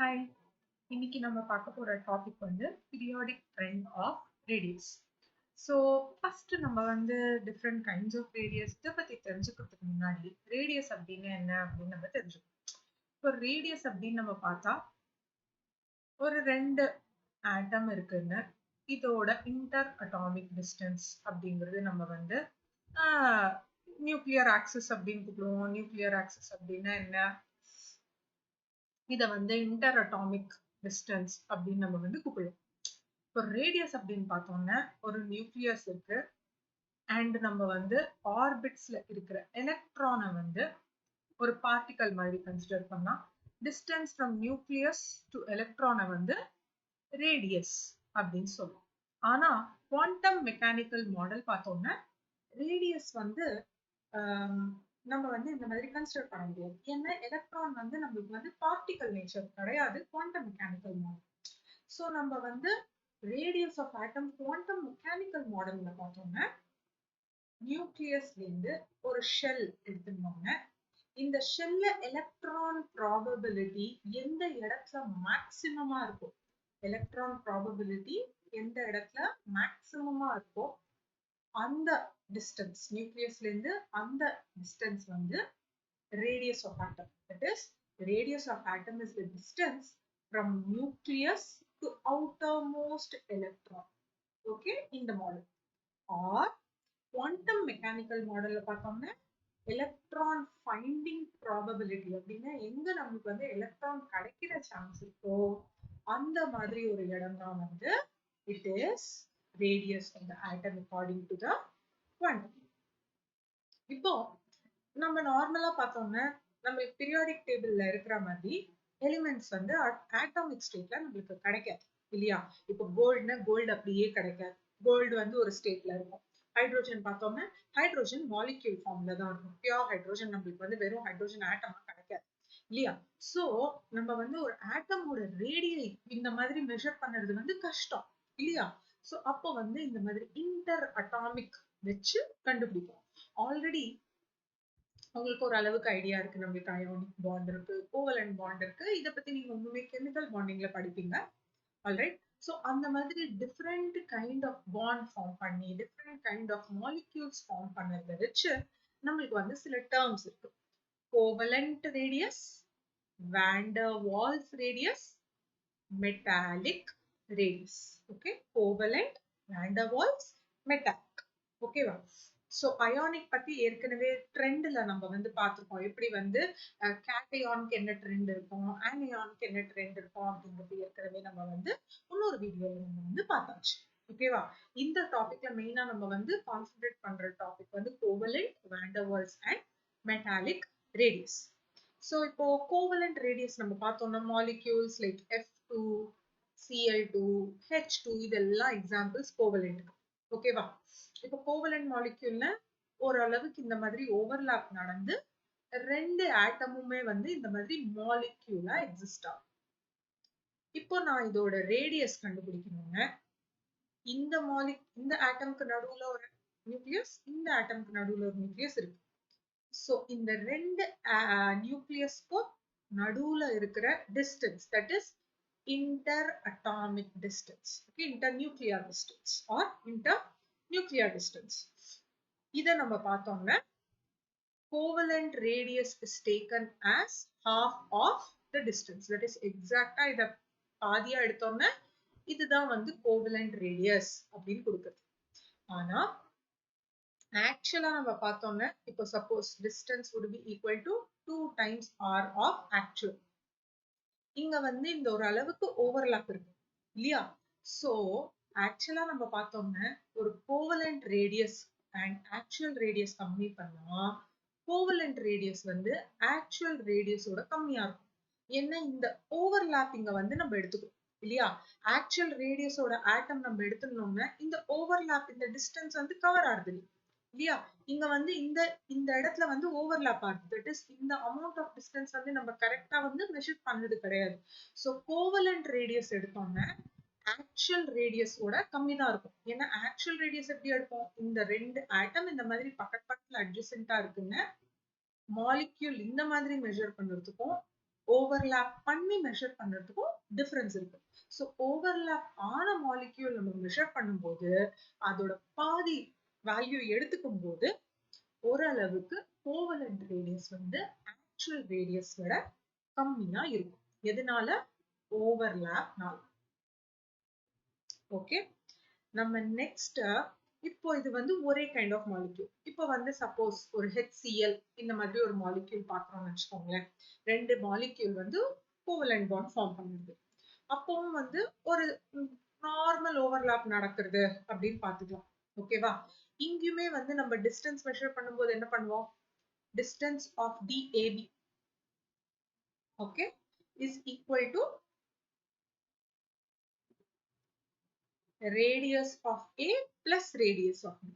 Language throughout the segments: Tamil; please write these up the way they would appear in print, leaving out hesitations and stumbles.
ஹாய், இன்னைக்கு நம்ம பார்க்க போற டாபிக் வந்து periodic trend of radius. So first நம்ம வந்து டிஃப்ரெண்ட் கைண்ட்ஸ் ஆஃப் ரேடியஸ் இதை பத்தி தெரிஞ்சுக்கிறதுக்கு முன்னாடி ரேடியஸ் அப்படின்னு என்ன அப்படின்னு நம்ம தெரிஞ்சுக்கணும். இப்போ ரேடியஸ் அப்படின்னு நம்ம பார்த்தா ஒரு ரெண்டு ஆட்டம் இருக்குன்னு இதோட இன்டர் அட்டாமிக் டிஸ்டன்ஸ் அப்படிங்கிறது நம்ம வந்து நியூக்ளியர் ஆக்சிஸ் அப்படின்னு கூப்பிடுவோம். நியூக்ளியர் ஆக்சிஸ் அப்படின்னா என்ன? இதை வந்து இன்டர் அட்டாமிக் டிஸ்டன்ஸ் அப்படின்னு நம்ம வந்து கூப்பிடுவோம். இப்போ ரேடியஸ் அப்படின்னு பார்த்தோம்னா ஒரு நியூக்ளியஸ் இருக்கு அண்ட் நம்ம வந்து ஆர்பிட்ஸ்ல இருக்கிற எலக்ட்ரானை வந்து ஒரு பார்ட்டிகல் மாதிரி கன்சிடர் பண்ணா டிஸ்டன்ஸ் ஃப்ரம் நியூக்ளியஸ் டு எலக்ட்ரானை வந்து ரேடியஸ் அப்படின்னு சொல்லுவோம். ஆனா குவாண்டம் மெக்கானிக்கல் மாடல் பார்த்தோம்னா ரேடியஸ் வந்து நம்ம வந்து இந்த மாதிரி கன்சிடர் பண்ண முடியாது. ஏன்னா எலக்ட்ரான் வந்து நம்மளுக்கு வந்து பார்ட்டிகல் நேச்சர் கிடையாது குவாண்டம் மெக்கானிக்கல் மாடல். ஸோ நம்ம வந்து radius of atom quantum mechanical மாடல்ல பார்த்தோம்னா நியூக்ளியஸ்ல இருந்து ஒரு ஷெல் எடுத்துருவாங்க. இந்த ஷெல்ல எலக்ட்ரான் ப்ராபபிலிட்டி எந்த இடத்துல மேக்சிமமா இருக்கும், எலக்ட்ரான் ப்ராபபிலிட்டி எந்த இடத்துல மேக்சிமமா இருக்கும் அந்த டிஸ்டன்ஸ், நியூக்ளியஸ்ல இருந்து அந்த டிஸ்டன்ஸ் வந்து radius of atom. That is radius of atom is the distance from nucleus to outermost electron. Okay, in the model. Or quantum mechanical model பார்த்தோம்னா electron finding probability அப்படின்னா எங்க நமக்கு வந்து எலக்ட்ரான் கிடைக்கிற சான்ஸ் இருக்கோ அந்த மாதிரி ஒரு இடம் தான் வந்து it is radius of the atom according to the quantum. இப்போ நம்ம நார்மலா பார்த்தோம்னா நம்ம பீரியாடிக் டேபிள்ல இருக்கிற மாதிரி எலிமெண்ட்ஸ் வந்து ஆட்டோமிக் ஸ்டேட்ல நம்மளுக்கு கிடைக்காது இல்லையா? இப்போ கோல்டுனா கோல்டு அப்படியே கிடைக்காது. கோல்டு வந்து ஒரு ஸ்டேட்ல இருக்கும். ஹைட்ரோஜன் பார்த்தோம்னா ஹைட்ரோஜன் மாலிக்யூல் ஃபார்ம்ல தான் இருக்கும். பியூர் ஹைட்ரோஜன் நம்மளுக்கு வந்து வெறும் ஹைட்ரோஜன் ஆட்டமா கிடைக்காது இல்லையா? சோ நம்ம வந்து ஒரு ஆட்டமோட ரேடியை இந்த மாதிரி மெஷர் பண்றது வந்து கஷ்டம் இல்லையா? சோ அப்போ வந்து இந்த மாதிரி இன்டர் அட்டாமிக் வச்சு கண்டுபிடிப்போம். ஆல்ரெடி உங்களுக்கு ஒரு அளவுக்கு ஐடியா இருக்கு. நம்மளுக்கு அயோனிக் பாண்ட் இருக்கு, கோவலன்ட் பாண்ட் இருக்கு. இத பத்தி நீங்க ஒண்ணுமே கெமிக்கல் பாண்டிங்ல படிப்பீங்க. ஆல்ரைட். சோ அந்த மாதிரி different kind of bond form பண்ணி different kind of molecules form பண்ணதை வச்சு நம்மளுக்கு வந்து சில டேர்ம்ஸ் இருக்கு. Covalent radius, van der Waals radius, metallic radius. Okay, covalent, van der Waals, metallic. ஓகேவா? ஸோ அயானிக் பத்தி ஏற்கனவே ட்ரெண்ட்ல நம்ம வந்து பார்த்துருக்கோம். எப்படி வந்து கேட்டயானுக்கு என்ன ட்ரெண்ட் இருக்கும், ஆனியானுக்கு என்ன ட்ரெண்ட் இருக்கும் அப்படிங்கிறது ஏற்கனவே நம்ம வந்து இன்னொரு வீடியோல நம்ம வந்து பார்த்தாச்சு. ஓகேவா? இந்த டாபிக்ல மெயினா நம்ம வந்து கான்சென்ட்ரேட் பண்ற டாபிக் வந்து covalent, van der Waals and metallic radius. So இப்போ கோவலன்ட் ரேடியஸ் நம்ம பார்த்தோம்னா molecules like F2, Cl2, H2 இதெல்லாம் எக்ஸாம்பிள்ஸ் கோவலன்ட். ஓகேவா? இப்போ கோவலன்ட் மாலிக்யூல்ல ஓரளவுக்கு இந்த மாதிரி ஓவர்லாப் நடந்து ரெண்டு ஆட்டமுமே வந்து இந்த மாதிரி மாலிக்யூலா எக்ஸிஸ்ட் ஆகும். இப்போ நான் இதோட ரேடியஸ் கண்டுபிடிக்கணும்னா இந்த ஆட்டம்க்கு நடுவுல ஒரு நியூக்ளியஸ், இந்த ஆட்டம்க்கு நடுவுல ஒரு நியூக்ளியஸ் இருக்கு. சோ இந்த ரெண்டு நியூக்ளியஸ்க்கும் நடுவுல இருக்கிற distance, that is interatomic distance. Okay, internuclear distance or internuclear distance. இத நம்ம பார்த்தோம்னா covalent radius is taken as half of the distance. That is exactly இத பாதியா எடுத்தோம்னா இதுதான் வந்து covalent radius அப்படின்னு கொடுக்குது. ஆனா ஆக்சுவலா நம்ம பார்த்தோம்னா இப்போ suppose distance would be equal to 2 times r of actual. இங்க வந்து இந்த ஒரு அளவுக்கு ஓவர்லாப் இருக்கு இல்லையா? சோ ஆக்சுவலா நம்ம பார்த்தோம்னா ஒரு covalent radius and actual radius கம்மி பண்ணா கோவலன்ட் ரேடியஸ் வந்து ஆக்சுவல் ரேடியஸோட கம்மியா இருக்கும். ஏன்னா இந்த ஓவர்லாப் இங்க வந்து நம்ம எடுத்துக்கணும் இல்லையா? ஆக்சுவல் ரேடியஸோட ஆட்டம் நம்ம எடுத்துனோம்னா இந்த ஓவர்லாப், இந்த டிஸ்டன்ஸ் வந்து கவர் ஆகுது இல்லையா? இங்க வந்து இந்த இடத்துல வந்து ஓவர்லாப் ஆகுது. தட் இஸ் இந்த அமௌண்ட் ஆஃப் டிஸ்டன்ஸ் வந்து நம்ம கரெக்டா வந்து மெஷர் பண்ணது கிடையாது. சோ கோவலன்ட் ரேடியஸ் எடுத்தோம்னா ஆக்சுவல் ரேடியஸோட கம்மி தான் இருக்கும். ஏன்னா ஆக்சுவல் ரேடியஸ் எப்படி எடுப்போம்? இந்த ரெண்டு ஆட்டம் இந்த மாதிரி பக்கத்துல அட்ஜசென்ட்டா இருக்குன்னு மாலிக்யூல் இந்த மாதிரி மெஷர் பண்றதுக்கும் ஓவர்லாப் பண்ணி மெஷர் பண்றதுக்கும் டிஃபரன்ஸ் இருக்கு. ஸோ ஓவர்லாப் ஆன மாலிக்யூல் நம்ம மெஷர் பண்ணும்போது அதோட பாதி வேல்யூ எடுத்துக்கும் போது ஓரளவுக்கு கோவலன்ட் ரேடியஸ் வந்து ஆக்சுவல் ரேடியஸ் விட கம்மியா இருக்கும். எதனால? ஓவர்லாப்னால. ஓகே, நம்ம நெக்ஸ்ட் இப்போ இது வந்து ஒரே கைண்ட் ஆஃப் மாலிக்யூல். இப்போ வந்து சப்போஸ் ஒரு HCl இந்த மாதிரி ஒரு மாலிக்யூல் பாக்குறோம்னு வச்சுக்கோங்களேன். ரெண்டு மாலிக்யூல் வந்து கோவலன்ட் பாண்ட் ஃபார்ம் பண்ணுது. அப்பவும் வந்து ஒரு நார்மல் ஓவர்லாப் நடக்கிறது அப்படின்னு பாத்துக்கலாம். ஓகேவா? இங்கேயுமே வந்து நம்ம டிஸ்டன்ஸ் மெஷர் பண்ணும்போது என்ன பண்ணுவோம்? Distance of DAB okay is equal to radius of A plus radius of B.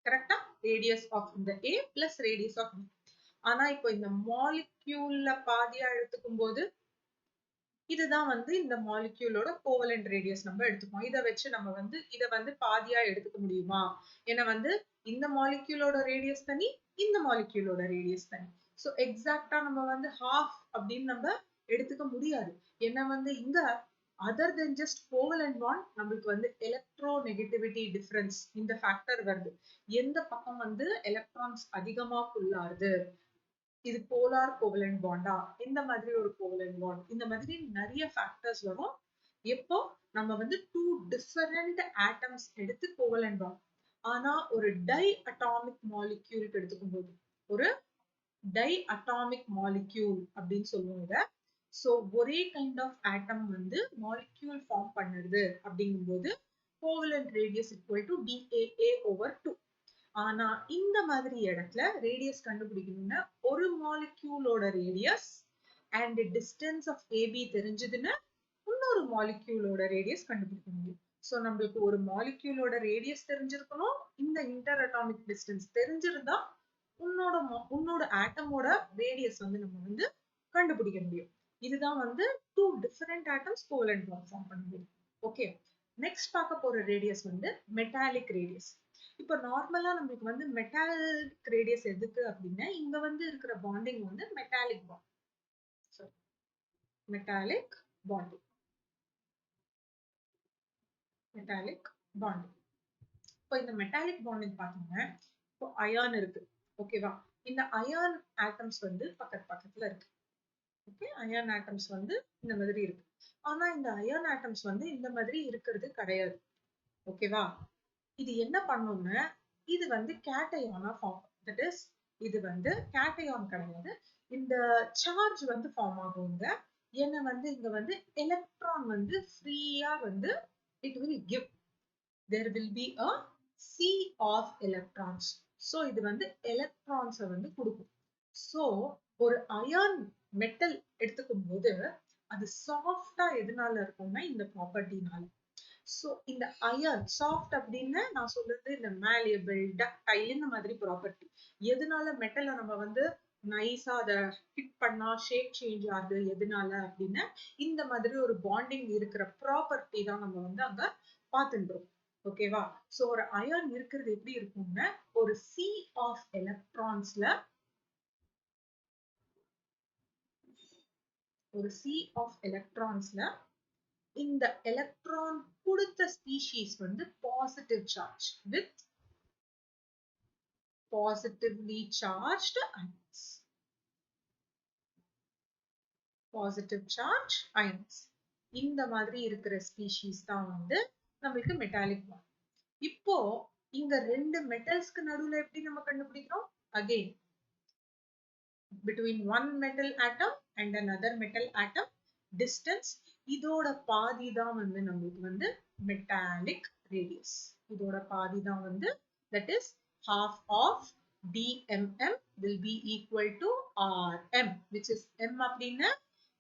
கரெக்டா? radius of இந்த A plus radius of B. ஆனா இப்போ இந்த மாலிக்யூல்ல பாதியா எடுத்துக்கும் போது இதுதான் வந்து இந்த மாலிக்யூலோட கோவலன்ட் ரேடியஸ் நம்ம எடுத்துப்போம். இதை வச்சு நம்ம வந்து இதை வந்து பாதியா எடுத்துக்க முடியுமா? ஏன்னா வந்து இந்த மாலிக்யூலோட ரேடியஸ் தனி, இந்த மாலிக்யூலோட ரேடியஸ் தனி. ஸோ எக்ஸாக்டா நம்ம வந்து ஹாஃப் அப்படின்னு நம்ம எடுத்துக்க முடியாது. ஏன்னா வந்து இங்க அதர் தென் ஜஸ்ட் கோவலன்ட் பாண்ட் நம்மளுக்கு வந்து எலக்ட்ரோநெகட்டிவிட்டி டிஃபரன்ஸ் இந்த ஃபேக்டர் வருது. எந்த பக்கம் வந்து எலக்ட்ரான்ஸ் அதிகமா புல்லாருது, இது போலார் கோவலன்ட் பாண்டா, இந்த மாதிரி ஒரு கோவலன்ட் பாண்ட், இந்த மாதிரி நிறைய ஃபேக்டர்ஸ் வரும். எப்போ நம்ம வந்து டூ டிஃபரண்ட் ஆட்டம்ஸ் எடுத்து கோவலன்ட் பாண்ட். ஆனா ஒரு டை அட்டாமிக் மாலிக்யூல் எடுத்துக்கும் போது, ஒரு டை அட்டாமிக் மாலிக்யூல் அப்படின்னு சொல்லுவாங்க. சோ ஒரே கைண்ட் ஆஃப் ஆட்டம் வந்து மாலிக்யூல் ஃபார்ம் பண்ணுது அப்படிங்கும்போது covalent radius equal to DAA/2. ஆனா இந்த மாதிரி இடத்துல ரேடியஸ் கண்டுபிடிக்கணும்னா ஒரு மாலிக்யூலோட radius and distance of AB தெரிஞ்சதுன்னா இன்னொரு மாலிக்யூலோட ரேடியஸ் கண்டுபிடிக்க முடியும். சோ நம்மளுக்கு ஒரு மாலிக்யூலோட ரேடியஸ் தெரிஞ்சிருக்கணும், இந்த இன்டர் அட்டாமிக் டிஸ்டன்ஸ் தெரிஞ்சிருந்தா உன்னோட ஆட்டமோட ரேடியஸ் வந்து நம்ம வந்து கண்டுபிடிக்க முடியும். இதுதான் வந்து two different atoms covalent bond form பண்ண முடியும். ஓகே, நெக்ஸ்ட் பார்க்க போற ரேடியஸ் வந்து மெட்டாலிக் ரேடியஸ். இப்போ நார்மலா நம்மளுக்கு வந்து மெட்டாலிக் ரேடியஸ் எதுக்கு அப்படின்னா இங்க வந்து இருக்கிற பாண்டிங் வந்து metallic bond. Metallic bonding, metallic bonding. இப்போ இந்த மெட்டாலிக் பாண்டிங் பாத்தீங்கன்னா இப்போ அயான் இருக்கு. ஓகேவா? இந்த அயான் ஆட்டம்ஸ் வந்து பக்கத்துல இருக்கு. ஓகே, அயான் ஆட்டம்ஸ் வந்து இந்த மாதிரி இருக்கு. ஆனா இந்த அயான் ஆட்டம்ஸ் வந்து இந்த மாதிரி இருக்கிறது கிடையாது. ஓகேவா? இது என்ன பண்ணும்னா இது வந்து கேட்டயானா ஃபார்ம், தட் இஸ் இது வந்து கேட்டயான் கிடையாது. இந்த சார்ஜ் வந்து ஃபார்ம் ஆகுங்க. ஏன்னா வந்து இங்க வந்து எலக்ட்ரான் வந்து ஃப்ரீயா வந்து it will give, there will be a sea of electrons. so இது வந்து எலக்ட்ரான்ஸ் வந்து கொடுக்கும். so ஒரு அயான் மெட்டல் எடுத்துக்கும் போது அது சாஃப்டா எதனால இருக்கும்னா இந்த ப்ராப்பர்ட்டினால. சோ இந்த அயன் சாஃப்ட் அப்படின்னு நான் சொல்றது இந்த malleable, ductile இந்த மாதிரி ப்ராப்பர்ட்டி. எதனால மெட்டலை நம்ம வந்து நைஸா அதை ஹிட் பண்ணா ஷேப் சேஞ்ச் ஆகுது எதனால அப்படின்னா இந்த மாதிரி ஒரு பாண்டிங் இருக்கிற ப்ராப்பர்ட்டி தான் நம்ம வந்து அங்க பார்த்துட்டோம். ஓகேவா? சோ ஒரு அயன் இருக்கிறது எப்படி இருக்கும்னா ஒரு sea of electronsல ஒரு sea of electronsல இந்த எலக்ட்ரான் கொடுத்த ஸ்பீஷீஸ் வந்து positive charge with positively charged ions. Positive charge ions இந்த மாதிரி இருக்கிற ஸ்பீஷீஸ் தான் வந்து நம்மளுக்கு மெட்டாலிக் பாண்ட். இப்போ இங்க ரெண்டு மெட்டல்ஸ்க்கு நடுவுல எப்படி நம்ம கண்டுபிடிக்கிறோம்? Again between one metal atom and another metal atom distance, இதோட பாதி தான் வந்து நம்மளுக்கு வந்து மெட்டாலிக் ரேடியஸ். இதோட பாதி தான் வந்து that is half of DMM will be equal to RM, which is M அப்படின்னா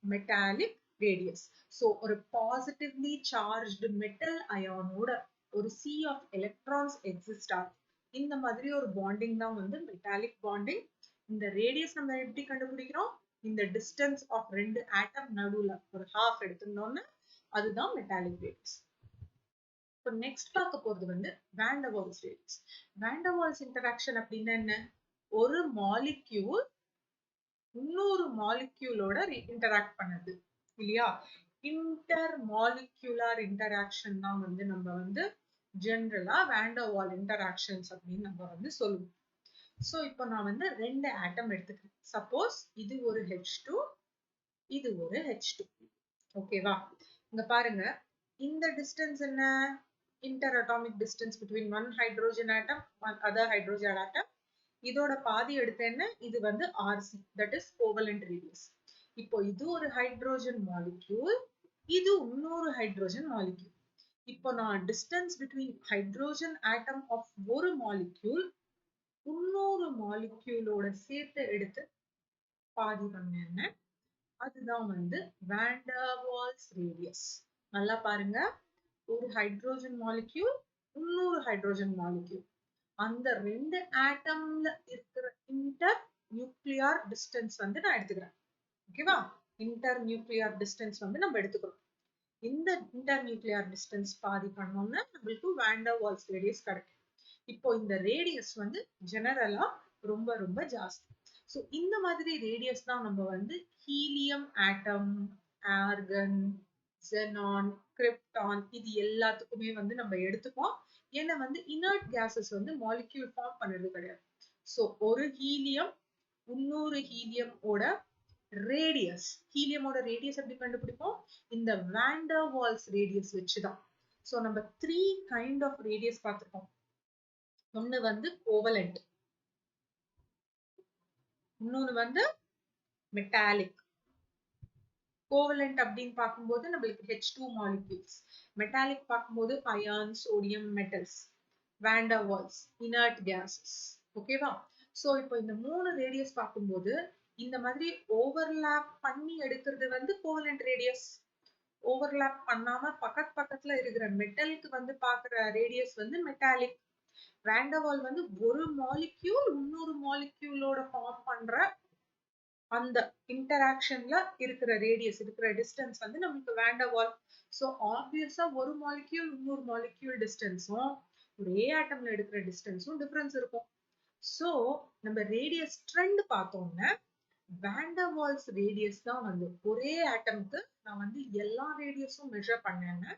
மெட்டாலிக் ரேடியஸ். ஸோ ஒரு பாசிட்டிவ்லி சார்ஜ்டு மெட்டல் அயானோட ஒரு sea of electrons exist ஆகும். இந்த மாதிரி ஒரு பாண்டிங் தான் வந்து மெட்டாலிக் பாண்டிங். இந்த ரேடியஸ் நம்ம எப்படி கண்டுபிடிக்கிறோம்? இந்த டிஸ்டன்ஸ் ஆஃப் ரெண்டு ஆட்டம் நடுவுல ஒரு ஹாஃப் எடுத்துட்டோம்னா அதுதான் மெட்டாலிக் ரேடியஸ். இப்போ நெக்ஸ்ட் பார்க்க போறது வந்து வான் டெர் வால்ஸ் ரேடியஸ். வான் டெர் வால்ஸ் இன்டராக்ஷன் அப்படின்னா என்ன? ஒரு மாலிக்யூல் இன்னொரு மாலிக்யூலோட இன்டராக்ட் பண்ணுது இல்லையா? இன்டர் மாலிக்யூலர் இன்டராக்ஷன் தான் வந்து நம்ம வந்து ஜெனரலா வாண்டர் வால் இன்டராக்ஷன்ஸ் அப்படின்னு நம்ம வந்து சொல்லுவோம். சோ இப்போ நான் வந்து ரெண்டு ஆட்டம் எடுத்துக்கிறேன். சப்போஸ் இது ஒரு H2, இது ஒரு H2. ஓகேவா? இங்க பாருங்க, இந்த டிஸ்டன்ஸ் என்ன? Inter atomic distance between one hydrogen atom one other hydrogen atom. இதோட பாதி எடுத்தேன்னா இது வந்து RC, that is covalent radius. இப்போ இது ஒரு ஹைட்ரோஜன் மாலிக்யூல், இது இன்னொரு ஹைட்ரோஜன் மாலிக்யூல். இப்போ நான் distance between hydrogen atom of ஒரு மாலிக்யூல் இன்னொரு மாலிக்யூலோட சேர்த்து எடுத்து பாதி பண்ணேன்னா அதுதான் வந்து வாண்டர் வால்ஸ் ரேடியஸ். நல்லா பாருங்க, ஒரு ஹைட்ரோஜன் மாலிக்யூல் இன்னொரு ஹைட்ரோஜன் மாலிக்யூல், அந்த ரெண்டு ஆட்டம்ல இருக்கிற இன்டர் நியூக்ளியர் டிஸ்டன்ஸ் வந்து நான் எடுத்துக்கிறேன். ஓகேவா? இன்டர் நியூக்ளியர் டிஸ்டன்ஸ் வந்து நம்ம எடுத்துக்கிறோம். இந்த இன்டர் நியூக்ளியர் டிஸ்டன்ஸ் பாதி பண்ணோம்னா நம்மளுக்கு வாண்டர் வால்ஸ் ரேடியஸ் கிடைக்கும். இப்போ இந்த ரேடியஸ் வந்து ஜெனரலா ரொம்ப ரொம்ப ஜாஸ்தி. சோ இந்த மாதிரி ரேடியஸ் தான் நம்ம வந்து ஹீலியம் ஆட்டம், ஆர்கன், xenon, கிரிப்டான் இது எல்லாத்துக்குமே வந்து நம்ம எடுத்துப்போம். ஏன்னா வந்து இனர்ட் கேசஸ் வந்து மாலிக்யூல் ஃபார்ம் பண்ணுறது கிடையாது. சோ ஒரு ஹீலியம் இன்னொரு ஹீலியம் ஓட ரேடியஸ், ஹீலியமோட ரேடியஸ் எப்படி கண்டுபிடிப்போம்? இந்த வாண்டர் வால்ஸ் ரேடியஸ் வச்சுதான். சோ நம்ம 3 கைண்ட் ஆஃப் ரேடியஸ் பார்த்திருக்கோம். ஒன்னு வந்து கோவலண்ட், இன்னொன்னு வந்து மெட்டாலிக். கோவலண்ட் அப்படின்னு பார்க்கும்போது நம்மளுக்கு H2 மாலிக்யூல்ஸ், மெட்டாலிக் பார்க்கும்போது ion, sodium, metals, van der Waals, inert gases. ஓகேவா? சோ இப்போ இந்த 3 ரேடியஸ் பார்க்கும்போது இந்த மாதிரி ஓவர்லாப் பண்ணி எடுக்கிறது வந்து கோவலண்ட் ரேடியஸ். ஓவர்லாப் பண்ணாம பக்கத்துல இருக்கிற மெட்டலுக்கு வந்து பாக்குற ரேடியஸ் வந்து மெட்டாலிக். வாண்டர் வந்து ஒரு மாலிக்யூல் இன்னொரு மாலிக்யூலோட ஃபார்ம் பண்ற அந்த இன்டராக்ஷன்ல இருக்கிற ரேடியஸ், இருக்கிற டிஸ்டன்ஸ் வந்து நமக்கு வாண்டர் வால். சோ ஆப்வியஸா ஒரு மாலிக்யூல் இன்னொரு மாலிக்யூல் டிஸ்டன்ஸும் ஒரே ஆட்டம்ல எடுக்கிற டிஸ்டன்ஸும் டிஃபரன்ஸ் இருக்கும். சோ நம்ம ரேடியஸ் ட்ரெண்ட் பார்த்தோம்னா வாண்டர் வால்ஸ் ரேடியஸ் தான் வந்து ஒரே ஆட்டம்க்கு நான் வந்து எல்லா ரேடியஸும் மெஷர் பண்ணேன்னா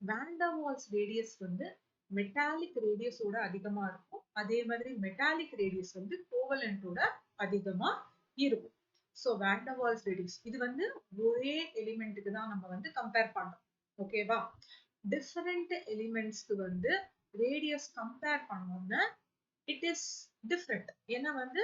வாண்டர் வால்ஸ் ரேடியஸ் வந்து மெட்டாலிக் ரேடியஸோட அதிகமா இருக்கும். அதே மாதிரி மெட்டாலிக் ரேடியஸ் வந்து கோவலண்டோட அதிகமா இருக்கும். சோ வாண்டர் வால்ஸ் ரேடியஸ் இது வந்து ஒரே எலிமெண்ட்டுக்கு தான் நம்ம வந்து கம்பேர் பண்றோம். ஓகேவா? டிஃபரெண்ட் எலிமெண்ட்ஸ்க்கு வந்து ரேடியஸ் கம்பேர் பண்ணோம்னா இட் இஸ் டிஃப்ரெண்ட். ஏன்னா வந்து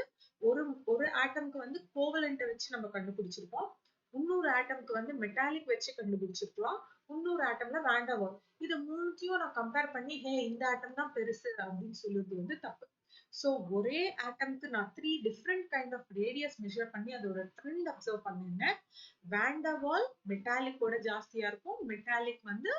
ஒரு ஒரு ஆட்டம்க்கு வந்து கோவலண்ட்டை வச்சு நம்ம கண்டுபிடிச்சிருப்போம், இன்னொரு ஆட்டம்க்கு வந்து மெட்டாலிக் வச்சு கண்டுபிடிச்சிருக்கலாம், இன்னொரு ஆட்டம்ல வாண்டர் வால். இது மூணுத்தையும் நான் கம்பேர் பண்ணி ஹே இந்த ஆட்டம் தான் பெருசு அப்படின்னு சொல்லுறது வந்து தப்பு. சோ ஒரே ஆட்டம்க்கு நான் 3 different kind of radius measure பண்ணி அதோட ட்ரெண்ட் அப்சர்வ் பண்ணிருந்தேன். வாண்டர் வால் மெட்டாலிக்கோட ஜாஸ்தியா இருக்கும், மெட்டாலிக் வந்து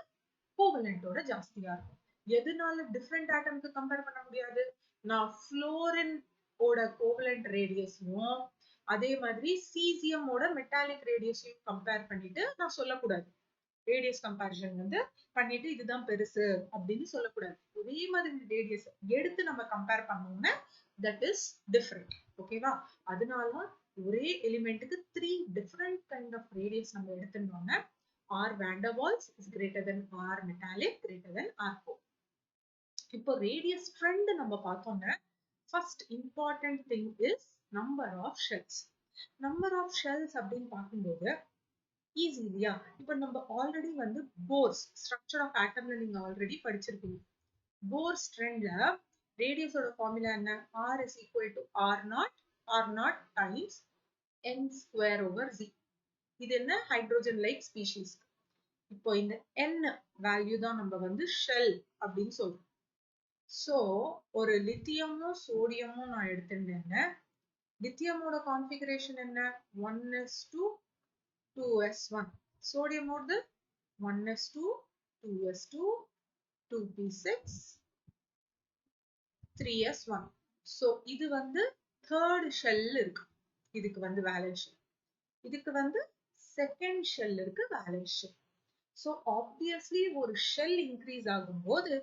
கோவலண்டோட ஜாஸ்தியா இருக்கும். எதனால டிஃப்ரெண்ட் ஆட்டம்க்கு கம்பேர் பண்ண முடியாது? நான் ஃப்ளோரின் ஓட கோவலண்ட் ரேடியஸையும் அதே மாதிரி சீசியம் ஓட மெட்டாலிக் ரேடியஸையும் கம்பேர் பண்ணிட்டு நான் சொல்லக்கூடாது. ரேடியஸ் கம்பேரிசன் வந்து பண்ணிட்டு இதுதான் பெருசு அப்படின்னு சொல்லக்கூடாது. ஒரே மாதிரி ரேடியஸ் எடுத்து நம்ம கம்பேர் பண்ணோம்னா தட் இஸ் டிஃபரெண்ட். ஓகேவா? அதனால ஒரே எலிமெண்ட்டுக்கு 3 டிஃபரெண்ட் கைண்ட் ஆஃப் ரேடியஸ் நம்ம எடுத்துட்டோம்னா R vander Waals is greater than R metallic greater than R4. இப்போ ரேடியஸ் ட்ரெண்ட் நம்ம பார்த்தோம்னா first important thing is number of shells. Number of shells அப்படின்னு பார்க்கும்போது ஈஸி இல்லையா? இப்போ நம்ம ஆல்ரெடி வந்து போர்ஸ் ஸ்ட்ரக்சர் ஆஃப் ஆட்டம்ல நீங்க ஆல்ரெடி படிச்சிருக்கீங்க. போர்ஸ் ட்ரெண்ட்ல ரேடியஸோட ஃபார்முலா என்ன? R is equal to R0 times n square over Z. இது என்ன? Hydrogen like species. இப்போ இந்த n வேல்யூ தான் நம்ம வந்து ஷெல் அப்படின்னு சொல்றோம். சோ ஒரு லித்தியமும் சோடியமும் நான் எடுத்துட்டேன்னா லித்தியமோட கான்ஃபிகரேஷன் என்ன? 1s2 2s1. சோடியமோட 1s2 2s2 2p6 3s1. So இது வந்து தேர்ட் ஷெல் இருக்கு, இதுக்கு வந்து வேலன்ஸ் ஷெல். இதுக்கு வந்து செகண்ட் ஷெல் இருக்கு, வேலன்ஸ் ஷெல். சோ ஆப்வியஸ்லி ஒரு ஷெல் இன்க்ரீஸ் ஆகும்போது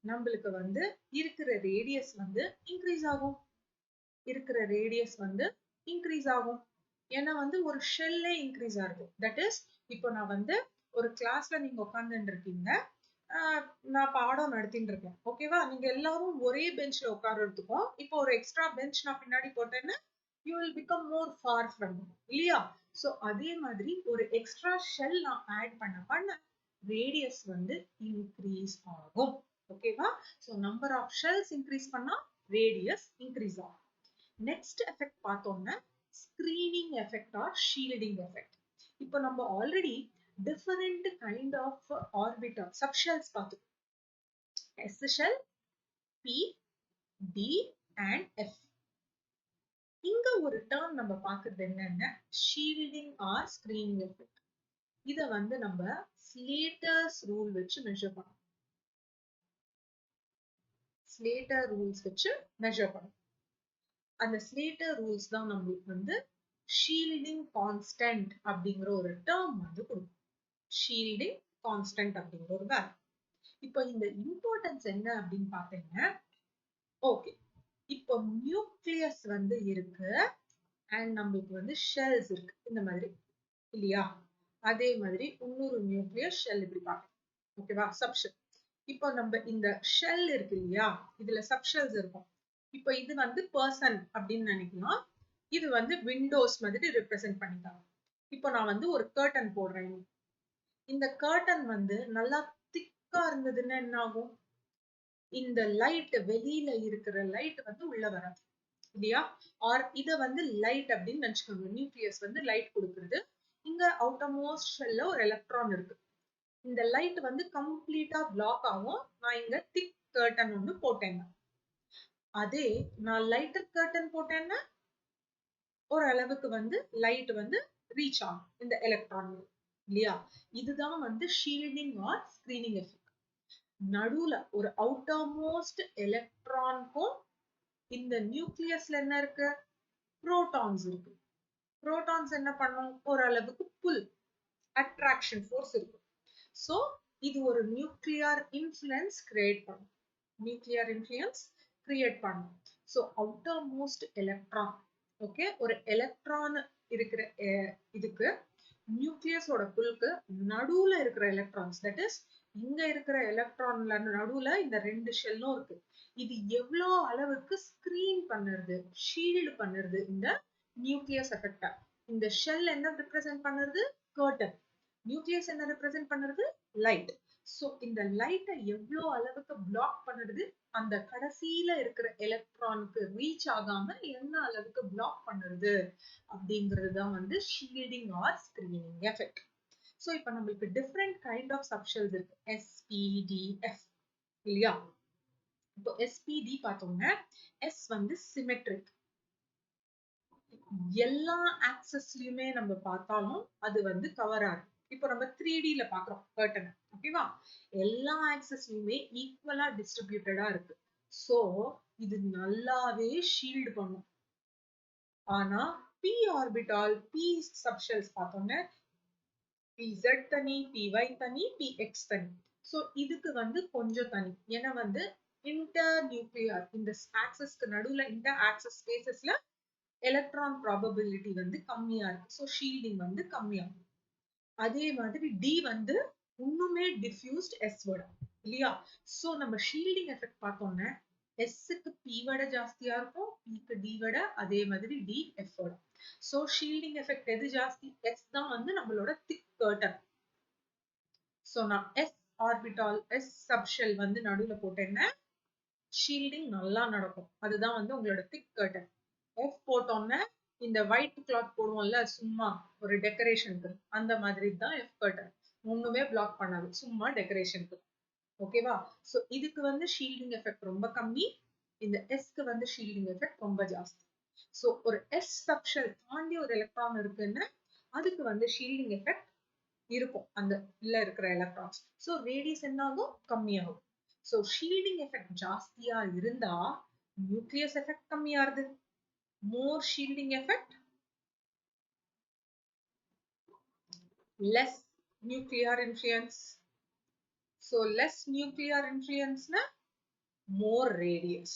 நம்மளுக்கு வந்து இருக்கிற ரேடியஸ் வந்து இன்க்ரீஸ் ஆகும், இருக்கிற ரேடியஸ் வந்து இன்க்ரீஸ் ஆகும். ஏன்னா வந்து ஒரு ஷெல்லே இன்க்ரீஸ் ஆகுது. தட் இஸ் இப்போ நான் வந்து ஒரு கிளாஸ்ல நீங்க உட்கார்ந்துட்டு இருக்கீங்க. நான் பாடம் நடத்திட்டு இருக்கேன். ஓகேவா? நீங்க எல்லாரும் ஒரே பெஞ்ச்ல உட்கார்றதுக்கும், இப்போ ஒரு எக்ஸ்ட்ரா பெஞ்ச் நான் பின்னாடி போட்டேன்னா you will become more far from me. இல்லையா? சோ அதே மாதிரி ஒரு எக்ஸ்ட்ரா ஷெல் நான் ஆட் பண்ண ரேடியஸ் வந்து இன்க்ரீஸ் ஆகும். ஓகேவா? So number of shells increase பண்ணா ரேடியஸ் இன்க்ரீஸ் ஆகும். நெக்ஸ்ட் எஃபெக்ட் பார்த்தோம்னா screening effect or shielding effect. இப்போ நம்ம already different kind of orbital subshells பார்த்தோம். S shell, P, D and F. இங்க ஒரு டேர்ம் நம்ம பாக்குறது என்னன்னா ஷீல்டிங் ஆர் ஸ்கிரீனிங் எஃபெக்ட். இத வந்து நம்ம ஸ்லேட்டர்ஸ் ரூல் வச்சு மெஷர் பண்ணோம். ஸ்லேட்டர் ரூல்ஸ் வச்சு மெஷர் பண்ணோம். அந்த ஸ்லேட்டர் ரூல்ஸ் தான் நம்மளுக்கு வந்து ஷீல்டிங் கான்ஸ்டன்ட் அப்படிங்கிற ஒரு டேர்ம் வந்து கொடுக்கும். ஷீல்டிங் கான்ஸ்டன்ட் அப்படிங்கிற ஒரு வேல்யூ. இப்போ இந்த இம்பார்ட்டன்ஸ் என்ன அப்படின்னு பாத்தீங்கன்னா, ஓகே இப்போ நியூக்ளியஸ் வந்து இருக்கு அண்ட் நம்மளுக்கு வந்து ஷெல்ஸ் இருக்கு இந்த மாதிரி இல்லையா? அதே மாதிரி இன்னொரு நியூக்ளியஸ் ஷெல் இப்படி பார்க்கலாம். ஓகேவா? சப்ஷெல். இப்போ நம்ம இந்த ஷெல் இருக்கு இல்லையா? இதுல சப்ஷெல்ஸ் இருக்கும். இப்போ இது வந்து பர்சன் அப்படின்னு நினைக்கலாம். இது வந்து விண்டோஸ் மாதிரி ரெப்ரசென்ட் பண்ணிட்டாங்க. இப்போ நான் வந்து ஒரு கர்டன் போடுறேன். இந்த கர்டன் வந்து நல்லா திக்கா இருந்ததுன்னா என்ன ஆகும்? இந்த லைட் வெளியில இருக்கிற லைட் வந்து உள்ள வராது இல்லையா? ஆர் இத வந்து லைட் அப்படின்னு நினைச்சுக்கோங்க. நியூக்ளியஸ் வந்து லைட் கொடுக்குறது. இங்க அவுட்டர் மோஸ்ட் ஷெல்ல ஒரு எலக்ட்ரான் இருக்கு. இந்த லைட் வந்து கம்ப்ளீட்டா பிளாக் ஆகும். நான் இங்க திக் கர்டன் ஒன்று போட்டேங்க. அதே நான் லைட்டர் கர்டன் போட்டேன்னா ஒரு அளவுக்கு வந்து லைட் வந்து ரீச் ஆகும் இந்த எலக்ட்ரான் இல்லையா? இதுதான் வந்து ஷீல்டிங் ஆர் ஸ்கிரீனிங் எஃபெக்ட். நடுவுல ஒரு அவுட்டர் மோஸ்ட் எலக்ட்ரானுக்கும் இந்த நியூக்ளியஸ்ல என்ன இருக்கு? புரோட்டான்ஸ் இருக்கு. புரோட்டான்ஸ் என்ன பண்ணும்? ஓரளவுக்கு புல் அட்ராக்ஷன் ஃபோர்ஸ் இருக்கு. சோ இது ஒரு நியூக்ளியர் இன்ஃப்ளூயன்ஸ் கிரியேட் பண்ணும். நியூக்ளியர் இன்ஃப்ளூயன்ஸ் கிரியேட் பண்ணும். So outer most electron, okay, ஒரு எலக்ட்ரான் இருக்கிற இதுக்கு நியூக்ளியஸோட புல்க்கு நடுவுல இருக்கிற எலக்ட்ரான்ஸ், தட் இஸ் இங்க இருக்கிற எலக்ட்ரான்ல நடுவுல இந்த ரெண்டு ஷெல்லும் இருக்கு. இது எவ்வளோ அளவுக்கு ஸ்கிரீன் பண்ணுறது, ஷீல்டு பண்ணுறது இந்த நியூக்ளியஸ் எஃபெக்டா. இந்த ஷெல் என்ன ரெப்ரசென்ட் பண்ணுறது? கர்டன். நியூக்ளியஸ் என்ன ரெப்ரசென்ட் பண்ணுறது? லைட். சோ இந்த லைட்டை எவ்வளோ அளவுக்கு பிளாக் பண்ணுறது, அந்த கடைசியில இருக்கிற எலக்ட்ரானுக்கு ரீச் ஆகாம என்ன அளவுக்கு பிளாக் பண்ணுறது அப்படிங்கிறது தான் வந்து shielding or screening effect. So இப்போ நம்மளுக்கு டிஃப்ரெண்ட் கைண்ட் ஆஃப் சப்ஷெல்ஸ் இருக்கு. SPDF இல்லையா? இப்போ SPD பார்த்தோம்னா S வந்து சிமெட்ரிக். எல்லா ஆக்சஸ்லயுமே நம்ம பார்த்தாலும் அது வந்து கவர் ஆகும். இப்போ நம்ம 3Dல பாக்குறோம் கர்டன். ஓகேவா? எல்லா ஆக்சஸ்லயுமே ஈக்குவலா டிஸ்ட்ரிபியூட்டடா இருக்கு. சோ இது நல்லாவே ஷீல்ட் பண்ணும். ஆனா p ஆர்பிட்டால், p சப்ஷெல்ஸ் பார்த்தோம்னா PZ தனி, PY தனி, PX தனி. சோ இதுக்கு வந்து கொஞ்சம் தனி. ஏன்னா வந்து இன்டர் நியூக்ளியர், இந்த ஆக்சஸ்க்கு நடுவுல இன்டர் ஆக்சஸ் ஸ்பேசஸ்ல எலக்ட்ரான் ப்ராபபிலிட்டி வந்து கம்மியா இருக்கு. ஸோ ஷீல்டிங் வந்து கம்மியாகும். அதே மாதிரி டி வந்து இன்னுமே டிஃப்யூஸ்ட் எஸ் விட இல்லையா? ஸோ நம்ம ஷீல்டிங் எஃபெக்ட் பார்த்தோம்னா எஸ்க்கு பி விட ஜாஸ்தியா இருக்கும், பிக்கு டி விட, அதே மாதிரி டி எஃப் விட. ஸோ ஷீல்டிங் எஃபெக்ட் எது ஜாஸ்தி? எஸ் தான் வந்து நம்மளோட திக் கர்டன். ஸோ நான் எஸ் ஆர்பிட்டால், எஸ் சப்ஷெல் வந்து நடுவில் போட்டேன்னா ஷீல்டிங் நல்லா நடக்கும். அதுதான் வந்து உங்களோட திக் கர்டன். எஃப் போட்டோம்னா இந்த ஒயிட் கிளாத் போடுவோம்ல சும்மா ஒரு டெக்கரேஷனுக்கு, அந்த மாதிரி தான் எஃப் கர்டன். ஒண்ணுமே பிளாக் பண்ணாது, சும்மா டெக்கரேஷனுக்கு. ஓகேவா? சோ இதுக்கு வந்து ஷீல்டிங் எஃபெக்ட் ரொம்ப கம்மி, இந்த எஸ்க்கு வந்து ஷீல்டிங் எஃபெக்ட் ரொம்ப ஜாஸ்தி. சோ ஒரு எஸ் சப்ஷெல் தாண்டி ஒரு எலக்ட்ரான் இருக்குன்னா அதுக்கு வந்து ஷீல்டிங் எஃபெக்ட் இருக்கும் அந்த உள்ள இருக்கிற எலக்ட்ரான்ஸ். சோ ரேடியஸ் என்ன ஆகும்? கம்மியாகும். சோ ஷீல்டிங் எஃபெக்ட் ஜாஸ்தியா இருந்தா நியூக்ளியஸ் எஃபெக்ட் கம்மியாகுது. More shielding effect, less nuclear influence. So less nuclear influence na more radius.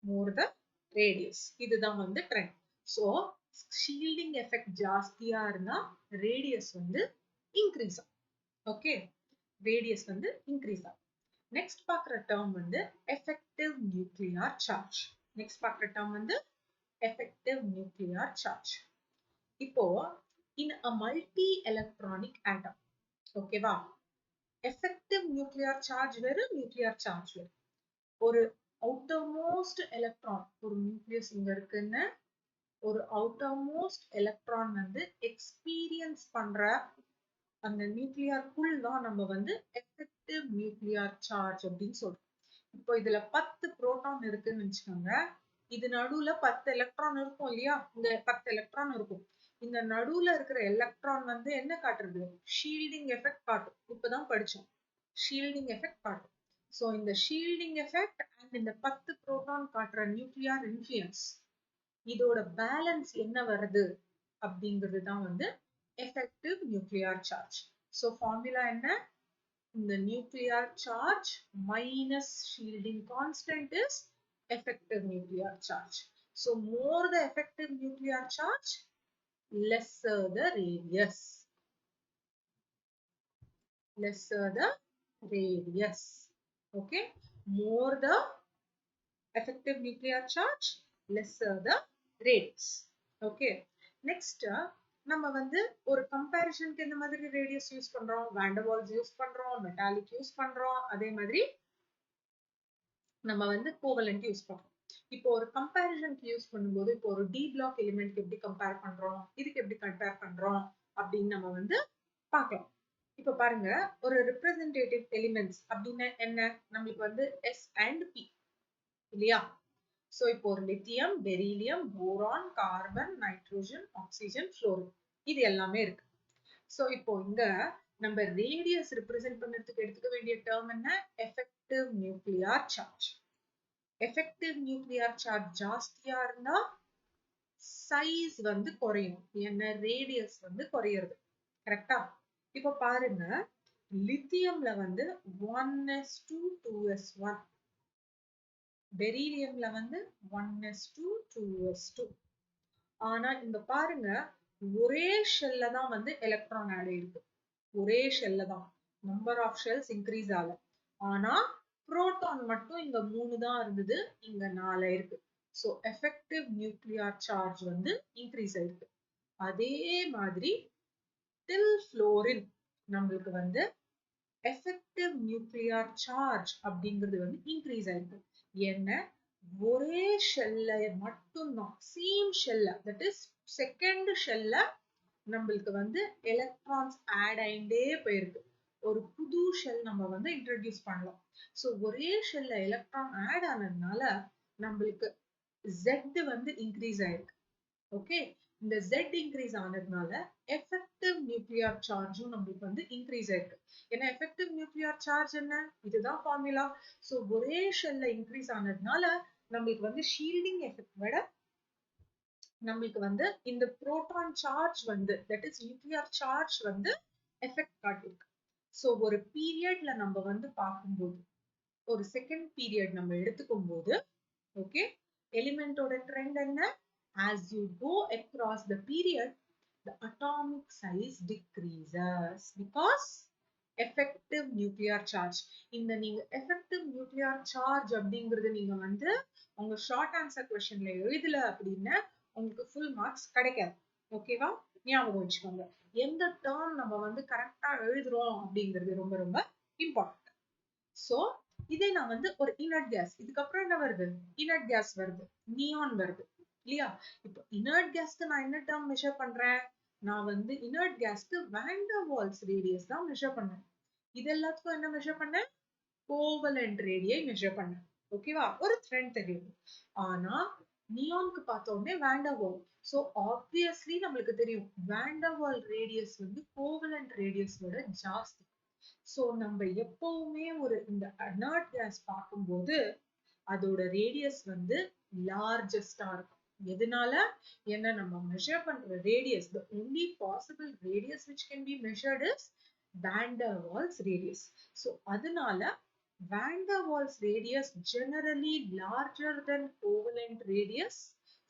More the radius. இதுதான் வந்து ட்ரெண்ட். So shielding effect ஜாஸ்தியா இருந்தா radius வந்து increase ஆகும். Okay, radius வந்து increase ஆகும். Next பார்க்குற term வந்து effective nuclear charge. Next பார்க்குற term வந்து effective nuclear charge. இப்போ in a multi-electronic atom, okay வா, effective nuclear charge வேறு nuclear charge வேறு. ஒரு outermost electron, ஒரு nucleus இங்க இருக்குன்னு ஒரு outermost electron வந்து experience பண்ற அந்த நியூக்ளியர்க்குள் தான் நம்ம வந்து effective nuclear charge அப்படின்னு சொல்றோம். இப்போ இதுல 10 புரோட்டான் இருக்குன்னு வச்சுக்கோங்க. இது நடுவுல 10 எலக்ட்ரான் இருக்கும் இல்லையா? இந்த 10 எலக்ட்ரான் இருக்கும். இந்த நடுவுல இருக்கிற எலக்ட்ரான் வந்து என்ன காட்டுறது? ஷீல்டிங் எஃபெக்ட் காட்டும். இப்பதான் படிச்சோம். ஷீல்டிங் எஃபெக்ட் காட்டும். சோ இந்த ஷீல்டிங் எஃபெக்ட் அண்ட் இந்த 10 புரோட்டான் காட்டுற நியூக்ளியர் இன்ஃப்ளூயன்ஸ், இதோட பேலன்ஸ் என்ன வருது அப்படிங்கிறது தான் வந்து effective nuclear charge. So formula என்ன? The nuclear charge minus shielding constant is effective nuclear charge. So more the effective nuclear charge, lesser the radius. Lesser the radius. Okay. More the effective nuclear charge, lesser the radius. Okay. Next, நம்ம வந்து ஒரு கம்பேரிசனுக்கு எந்த மாதிரி ரேடியஸ் யூஸ் பண்றோம்? வாண்டர் வால்ஸ் யூஸ் பண்றோம், மெட்டாலிக் யூஸ் பண்றோம், அதே மாதிரி நம்ம வந்து கோவலண்ட் யூஸ் பண்றோம். இப்போ ஒரு கம்பேரிசனுக்கு யூஸ் பண்ணும்போது இப்போ ஒரு டி பிளாக் எலிமெண்ட்க்கு எப்படி கம்பேர் பண்றோம், இதுக்கு எப்படி கம்பேர் பண்றோம் அப்படின்னு நம்ம வந்து பார்க்கலாம். இப்போ பாருங்க, ஒரு ரெப்ரசன்டேட்டிவ் எலிமெண்ட்ஸ் அப்படின்னா என்ன? நம்மளுக்கு வந்து எஸ் அண்ட் பி இல்லையா? சோ இப்போ ஒரு lithium, beryllium, boron, carbon, nitrogen, oxygen, fluorine, இது எல்லாமே இருக்கு. சோ இப்போ இங்க நம்ம ரேடியஸ் ரெப்ரசென்ட் பண்றதுக்கு எடுத்துக்க வேண்டிய டேர்ம் என்ன? Effective nuclear charge. Effective nuclear charge ஜாஸ்தியா இருந்தா சைஸ் வந்து குறையும், என்ன ரேடியஸ் வந்து குறையிறது. கரெக்டா? இப்போ பாருங்க, லித்தியம்ல வந்து 1s2 2s1, பெரிலியம்ல வந்து 1s2 2s2. ஆனா இந்த பாருங்க, ஒரே ஷெல்ல தான் வந்து எலக்ட்ரான் ஆட் ஆயிருக்கு. ஒரே ஷெல்ல தான் நம்பர் ஆஃப் ஷெல்ஸ் இன்க்ரீஸ் ஆகல. ஆனா புரோட்டான் மட்டும் இங்க 3 தான் இருந்தது, இங்க 4 இருக்கு. சோ எஃபெக்டிவ் நியூக்ளியர் சார்ஜ் வந்து இன்க்ரீஸ் ஆயிருக்கு. அதே மாதிரி டில் ஃப்ளோரின் நம்மளுக்கு வந்து எஃபெக்டிவ் நியூக்ளியர் சார்ஜ் அப்படிங்கிறது வந்து இன்க்ரீஸ் ஆயிருக்கு. என்ன? ஒரே ஷெல்ல மட்டும்தான், சேம் ஷெல்ல, தட் இஸ் செகண்ட் ஷெல்ல நம்மளுக்கு வந்து எலக்ட்ரான்ஸ் ஆட் ஆயிண்டே போயிருக்கு. ஒரு புது ஷெல் நம்ம வந்து இன்ட்ரோடியூஸ் பண்ணலாம். சோ ஒரே ஷெல்ல எலக்ட்ரான் ஆட் ஆனதுனால நம்மளுக்கு Z வந்து இன்க்ரீஸ் ஆயிருக்கு. ஓகே, இந்த Z இன்க்ரீஸ் ஆனதுனால எஃபெக்டிவ் நியூக்ளியர் சார்ஜும் நம்மளுக்கு வந்து இன்க்ரீஸ் ஆயிருக்கு. ஏன்னா எஃபெக்டிவ் நியூக்ளியர் சார்ஜ் என்ன? இதுதான் ஃபார்முலா. சோ ஒரே ஷெல்ல இன்க்ரீஸ் ஆனதுனால நம்மளுக்கு வந்து ஷீல்டிங் எஃபெக்ட் விட நம்மளுக்கு வந்து இந்த புரோட்டான் சார்ஜ் வந்து, தட் இஸ் நியூக்ளியர் சார்ஜ் வந்து எஃபெக்ட் காட்டிருக்கு. சோ ஒரு பீரியட்ல நம்ம வந்து பார்க்கும்போது, ஒரு செகண்ட் பீரியட் நம்ம எடுத்துக்கும் போது, ஓகே, எலிமெண்டோட ட்ரெண்ட் என்ன? as you go across the period, the atomic size decreases because effective nuclear charge. இந்த நீங்க effective nuclear charge அப்படிங்கிறது நீங்க வந்து உங்க ஷார்ட் ஆன்சர் கொஸ்டின்ல எழுதல அப்படின்னா உங்களுக்கு ஃபுல் மார்க்ஸ் கிடைக்காது. ஓகேவா? ஞாபகம் வச்சுக்கோங்க. எந்த டேர்ம் நம்ம வந்து கரெக்டா எழுதுறோம் அப்படிங்கிறது ரொம்ப ரொம்ப இம்பார்ட்டன்ட். சோ இதே நான் வந்து ஒரு இனர்ட் கேஸ், இதுக்கப்புறம் என்ன வருது? இனர்ட் கேஸ் வருது, நியான் வருது இல்லையா? இப்போ இனர்ட் கேஸ்க்கு நான் என்ன டேர்ம் மெஷர் பண்றேன்? நான் வந்து இனர்ட் கேஸ்க்கு வாண்டர் வால்ஸ் ரேடியஸ் தான் மெஷர் பண்றேன். இது எல்லாத்துக்கும் என்ன மெஷர் பண்ணேன்? கோவலண்ட் ரேடியை மெஷர் பண்ணேன். ஓகேவா? ஒரு ட்ரெண்ட் தெரியும். ஆனா நியானுக்கு பார்த்த உடனே வாண்டர் வால். சோ ஆப்வியஸ்லி நம்மளுக்கு தெரியும் வாண்டர் வால் ரேடியஸ் வந்து கோவலண்ட் ரேடியஸ் விட ஜாஸ்தி. சோ நம்ம எப்பவுமே ஒரு இந்த இனர்ட் கேஸ் பார்க்கும்போது அதோட ரேடியஸ் வந்து லார்ஜஸ்டா இருக்கும். எதனால? ஏன்னா நம்ம மெஷர் பண்ற radius, the only possible radius which can be measured is van der Waals radius. So அதனால van der Waals radius generally larger than covalent radius.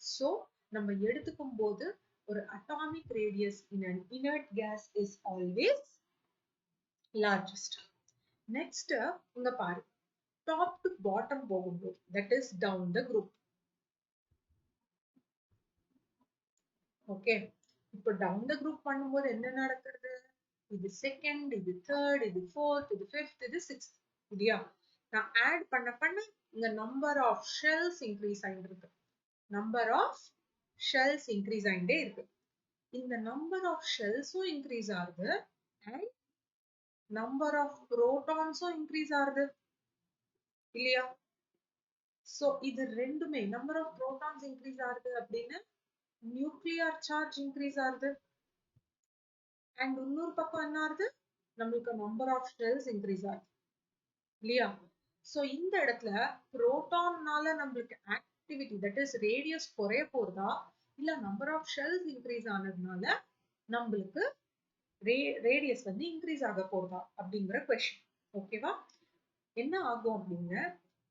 So நம்ம எடுத்துக்கும் போது ஒரு atomic radius in an inert gas is always largest. Next இங்க பாரு, top to bottom போகும்போது, that is down the group. Okay, இப்போ down the group பண்ணும்போது என்ன நடக்கிறது? இது second, இது third, இது fourth, இது fifth, இது sixth. இல்லையா? நான் add பண்ண இந்த number of shells increase ஆயிருக்கு. Number of shells increase ஆயிட்டே இருக்கு. இந்த number of shells increase ஆகுது and number of protons increase ஆகுது. இல்லையா? So இது ரெண்டுமே number of protons increase ஆகுது அப்படின்னா nuclear charge increase ஆகுது. And இன்னொரு பக்கம் என்ன ஆகுது? நம்மளுக்கு number of shells increase ஆகுது. இல்லையா? So இந்த இடத்துல protonனால நம்மளுக்கு activity, that is radius குறைய போறதா இல்ல number of shells increase ஆனதுனால நம்மளுக்கு radius வந்து increase ஆக போறதா அப்படிங்கிற question. ஓகேவா? என்ன ஆகும் அப்படிங்க,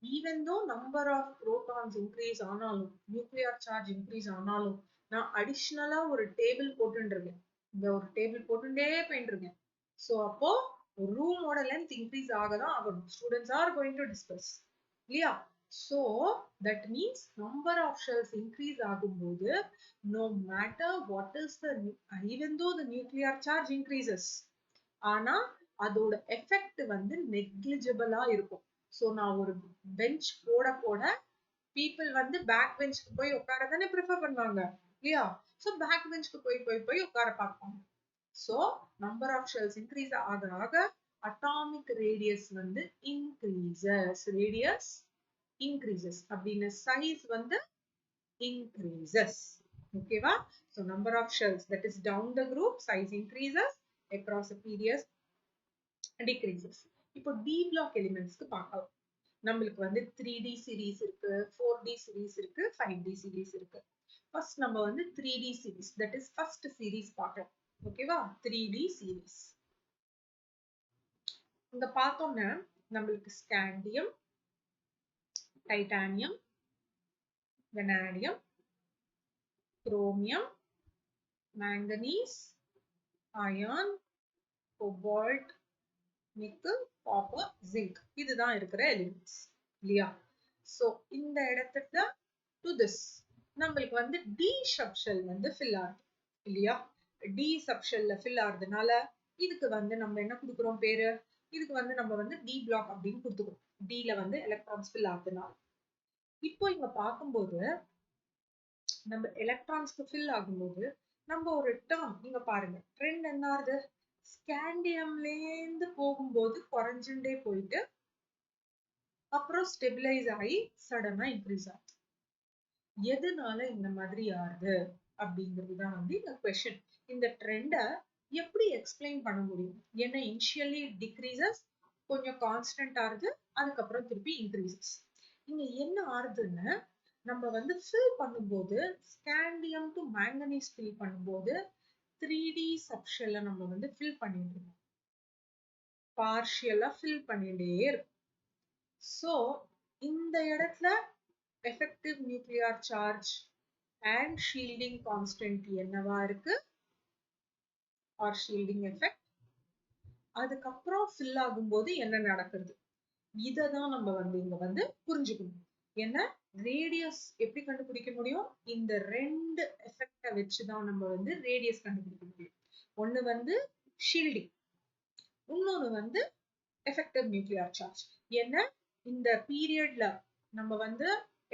even though number of protons increase ஆனாலும், nuclear charge increase ஆனாலும், நான் additional ஒரு டேபிள் போட்டுருக்கேன். இந்த ஒரு டேபிள் போட்டுட்டே போயிட்டு இருக்கேன். So அப்போ room ஓட length increase ஆகதான் ஆகணும். Students are going to discuss. இல்லையா? So that means number of shells increase ஆகும்போது no matter what is the, even though the nuclear charge increases, ஆனா அதோட effect வந்து negligible இருக்கும். So நான் ஒரு bench போட people வந்து back benchக்கு போய் உட்காரதானே prefer பண்ணுவாங்க. இல்லையா? So back benchக்கு போய் உட்கார பார்ப்பாங்க. So number of shells increase ஆக atomic radius வந்து increases. Radius increases. அப்படின்னா size வந்து increases. ஓகேவா? So number of shells, that is down the group, size increases, across a period decreases. இப்போ D block elementsக்கு பார்க்கலாம். நம்மளுக்கு வந்து 3D series இருக்கு, 4D series இருக்கு, 5D series இருக்கு. First நம்ம வந்து 3D series, that is first series பார்க்கலாம். ஓகேவா? 3D series. இங்க பார்த்தோம்னா நம்மளுக்கு scandium, titanium, vanadium, chromium, manganese, iron, cobalt, nickel, copper, zinc. இதுதான் இருக்கிற elements. இல்லையா? So இந்த இடத்துல to this நம்மளுக்கு வந்து D subshell வந்து fill ஆகுது. இல்லையா? D subshellல fill ஆகுறதுனால இதுக்கு வந்து நம்ம என்ன கொடுக்குறோம் பேரு? இதுக்கு வந்து நம்ம வந்து D block அப்படின்னு கொடுத்துக்கிறோம். D ல வந்து electrons fill ஆகுதுனால. இப்போ இங்க பார்க்கும்போது நம்ம electronsக்கு fill ஆகும்போது நம்ம ஒரு term நீங்க பாருங்க, trend என்ன ஆகுது? ஸ்காண்டியம்லேந்து போகும்போது குறைஞ்சுட்டே போயிட்டு அப்புறம் ஸ்டெபிலைஸ் ஆகி சடனா இன்க்ரீஸ் ஆகுது. எதனால இந்த மாதிரி ஆகுது அப்படிங்கிறது தான் வந்து இந்த கொஸ்டின். இந்த ட்ரெண்டை எப்படி எக்ஸ்பிளைன் பண்ண முடியும்? ஏன்னா இனிஷியலி டிக்ரீசஸ், கொஞ்சம் கான்ஸ்டன்ட் ஆகுது, அதுக்கப்புறம் திருப்பி இன்க்ரீசஸ். இங்க என்ன ஆகுதுன்னு நம்ம வந்து ஃபில் பண்ணும்போது, ஸ்காண்டியம் டு மேங்கனீஸ் ஃபில் பண்ணும்போது 3D subshell நம்ம வந்து fill பண்ணிட்டு இருக்கோம். partial fill பண்ணிட்டே இருக்கும். So இந்த இடத்துல effective nuclear charge and shielding constant என்னவா இருக்கு? or shielding effect. அதுக்கப்புறம் fill ஆகும்போது என்ன நடக்குது? இததான் நம்ம வந்து இங்க வந்து புரிஞ்சுக்கணும். என்ன ரேடியஸ் எப்படி கண்டுபிடிக்க முடியும்? இந்த ரெண்டு எஃபெக்ட வச்சுதான் நம்ம வந்து ரேடியஸ் கண்டுபிடிக்க முடியும். ஒண்ணு வந்து ஷீல்டிங், இன்னொன்னு வந்து எஃபெக்டிவ் நியூக்ளியர் சார்ஜ். என்ன இந்த பீரியட்ல நம்ம வந்து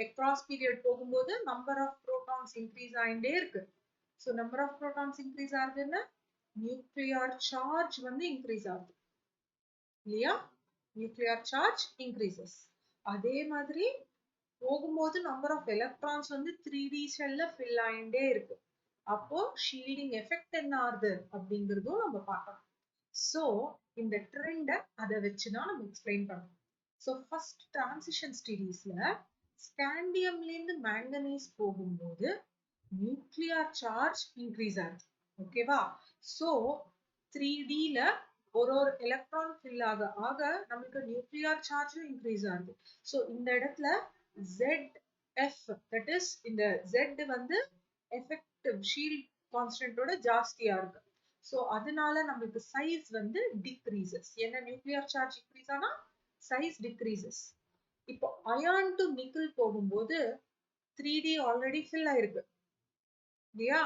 across பீரியட் போகும்போது நம்பர் ஆஃப் புரோட்டான்ஸ் இன்க்ரீஸ் ஆயிட்டே இருக்கு. So number of protons increase ஆகுதுன்னா நியூக்ளியர் சார்ஜ் வந்து இன்க்ரீஸ் ஆகுது. இல்லையா? Nuclear charge increases. அதே மாதிரி போகும்போது நம்பர் ஆஃப் எலக்ட்ரான்ஸ் வந்து 3D ஷெல்ல ஃபில் ஆயிட்டே இருக்கு. அப்போ ஷீல்டிங் எஃபெக்ட் என்ன ஆகுது அப்படிங்கிறதும் நம்ம பார்க்கலாம். ஸோ இந்த ட்ரெண்ட அதை வச்சுதான் நம்ம எக்ஸ்பிளைன் பண்ணணும். ஸோ ஃபர்ஸ்ட் டிரான்சிஷன் ஸ்டடீஸ்ல ஸ்காண்டியம்ல இருந்து மேங்கனீஸ் போகும்போது நியூக்ளியர் சார்ஜ் இன்க்ரீஸ் ஆகுது. ஓகேவா? ஸோ 3Dல ஒரு எலக்ட்ரான் ஃபில் ஆக நமக்கு நியூக்ளியர் சார்ஜும் இன்க்ரீஸ் ஆகுது. ஸோ இந்த இடத்துல ZF, that is இந்த Z வந்து எஃபெக்டிவ் ஷீல்ட் கான்ஸ்டன்டோட ஜாஸ்தியா இருக்கு. சோ அதனால நம்மளுக்கு சைஸ் வந்து டிக்ரீசஸ். என்ன நியூக்ளியர் சார்ஜ் இன்க்ரீஸ் ஆனா சைஸ் டிக்ரீசஸ். இப்போ அயான் டு நிக்கல் போகும்போது 3D ஆல்ரெடி ஃபில் ஆயிருக்கு இல்லையா?